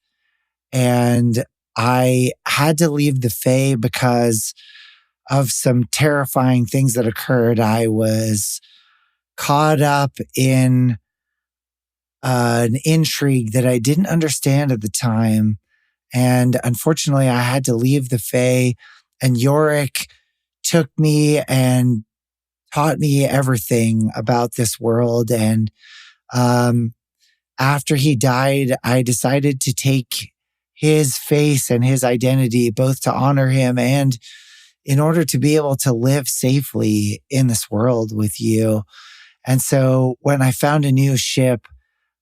And I had to leave the Fae because of some terrifying things that occurred. I was caught up in an intrigue that I didn't understand at the time. And unfortunately, I had to leave the Fae, and Yorick took me and taught me everything about this world. And after he died, I decided to take his face and his identity, both to honor him and in order to be able to live safely in this world with you. And so when I found a new ship,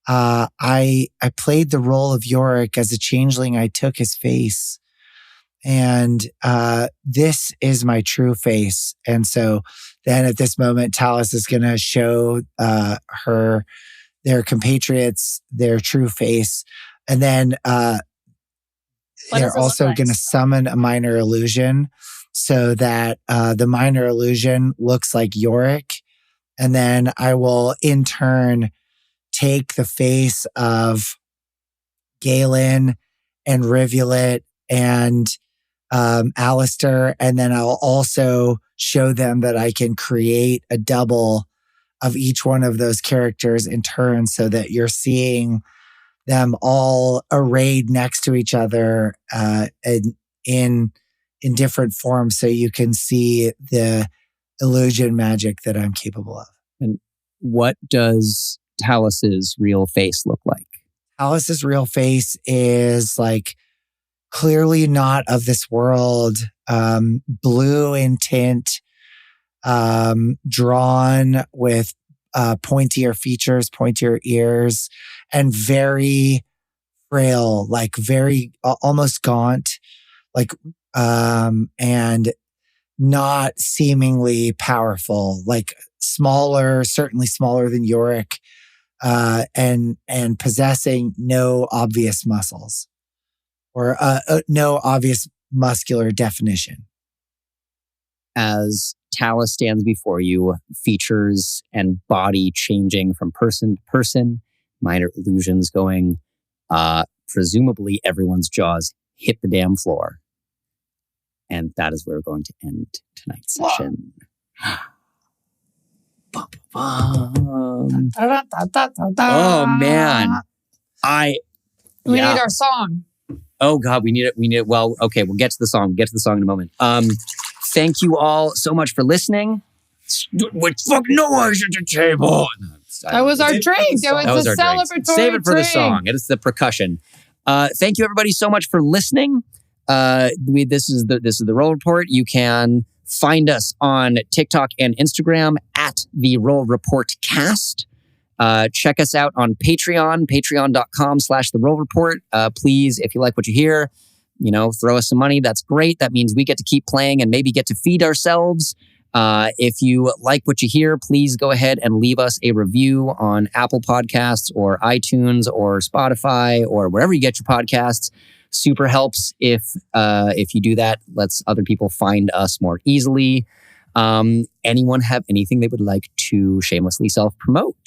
I played the role of Yorick as a changeling. I took his face, and this is my true face. And so then at this moment, Talus is going to show their compatriots their true face. And then they're also going to summon a minor illusion so that the minor illusion looks like Yorick. And then I will in turn take the face of Galen and Rivulet and Alistair, and then I'll also show them that I can create a double of each one of those characters in turn, so that you're seeing them all arrayed next to each other in different forms, so you can see the illusion magic that I'm capable of. And what does Talus's real face look like? Talus's real face is like clearly not of this world, blue in tint, drawn with pointier features, pointier ears, and very frail, like very almost gaunt, like and not seemingly powerful, like smaller, certainly smaller than Yorick, and possessing no obvious muscles. Or no obvious muscular definition. As Talus stands before you, features and body changing from person to person, minor illusions going. Presumably everyone's jaws hit the damn floor. And that is where we're going to end tonight's session. Oh man. We need our song. Oh God, we need it. Well, okay, we'll get to the song. Get to the song in a moment. Thank you all so much for listening. With fuck noise at the table. That was our drink. It was a celebratory drink. Save it for the song. It is the percussion. Thank you everybody so much for listening. This is the Roll Report. You can find us on TikTok and Instagram at the Roll Report Cast. Check us out on Patreon, patreon.com/the Roll Report. Please, if you like what you hear, throw us some money. That's great. That means we get to keep playing and maybe get to feed ourselves. If you like what you hear, please go ahead and leave us a review on Apple Podcasts or iTunes or Spotify or wherever you get your podcasts. Super helps if you do that. Lets other people find us more easily. Anyone have anything they would like to shamelessly self-promote?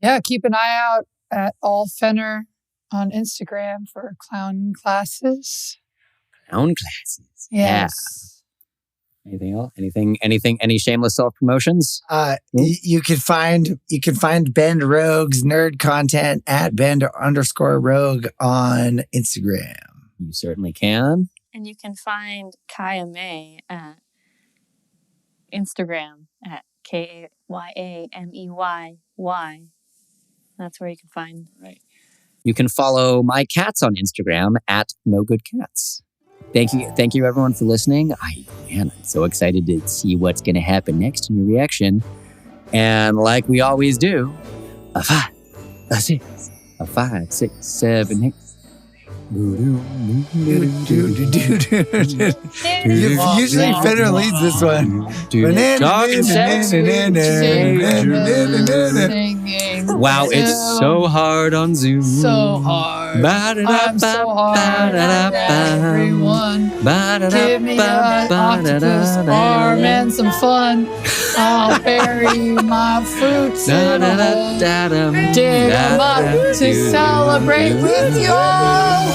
Yeah, keep an eye out at All Fenner on Instagram for clown classes. Clown classes. Yes. Yeah. Anything else? Any shameless self-promotions? You can find Bend Rogue's nerd content at Bend_Rogue on Instagram. You certainly can. And you can find Kaya May at Instagram at KayAMEYY. That's where you can find. Right. You can follow my cats on Instagram at NoGoodCats. Thank you everyone for listening. I'm so excited to see what's going to happen next in your reaction. And like we always do, a 5, a 6, a 5, 6, 7, 8. Usually Fenner leads this one. Wow, it's so hard on Zoom. So hard. I'm so hard. Everyone, give me an octopus arm and some fun. I'll bury my fruits in a hole. Dig them up to celebrate with you all.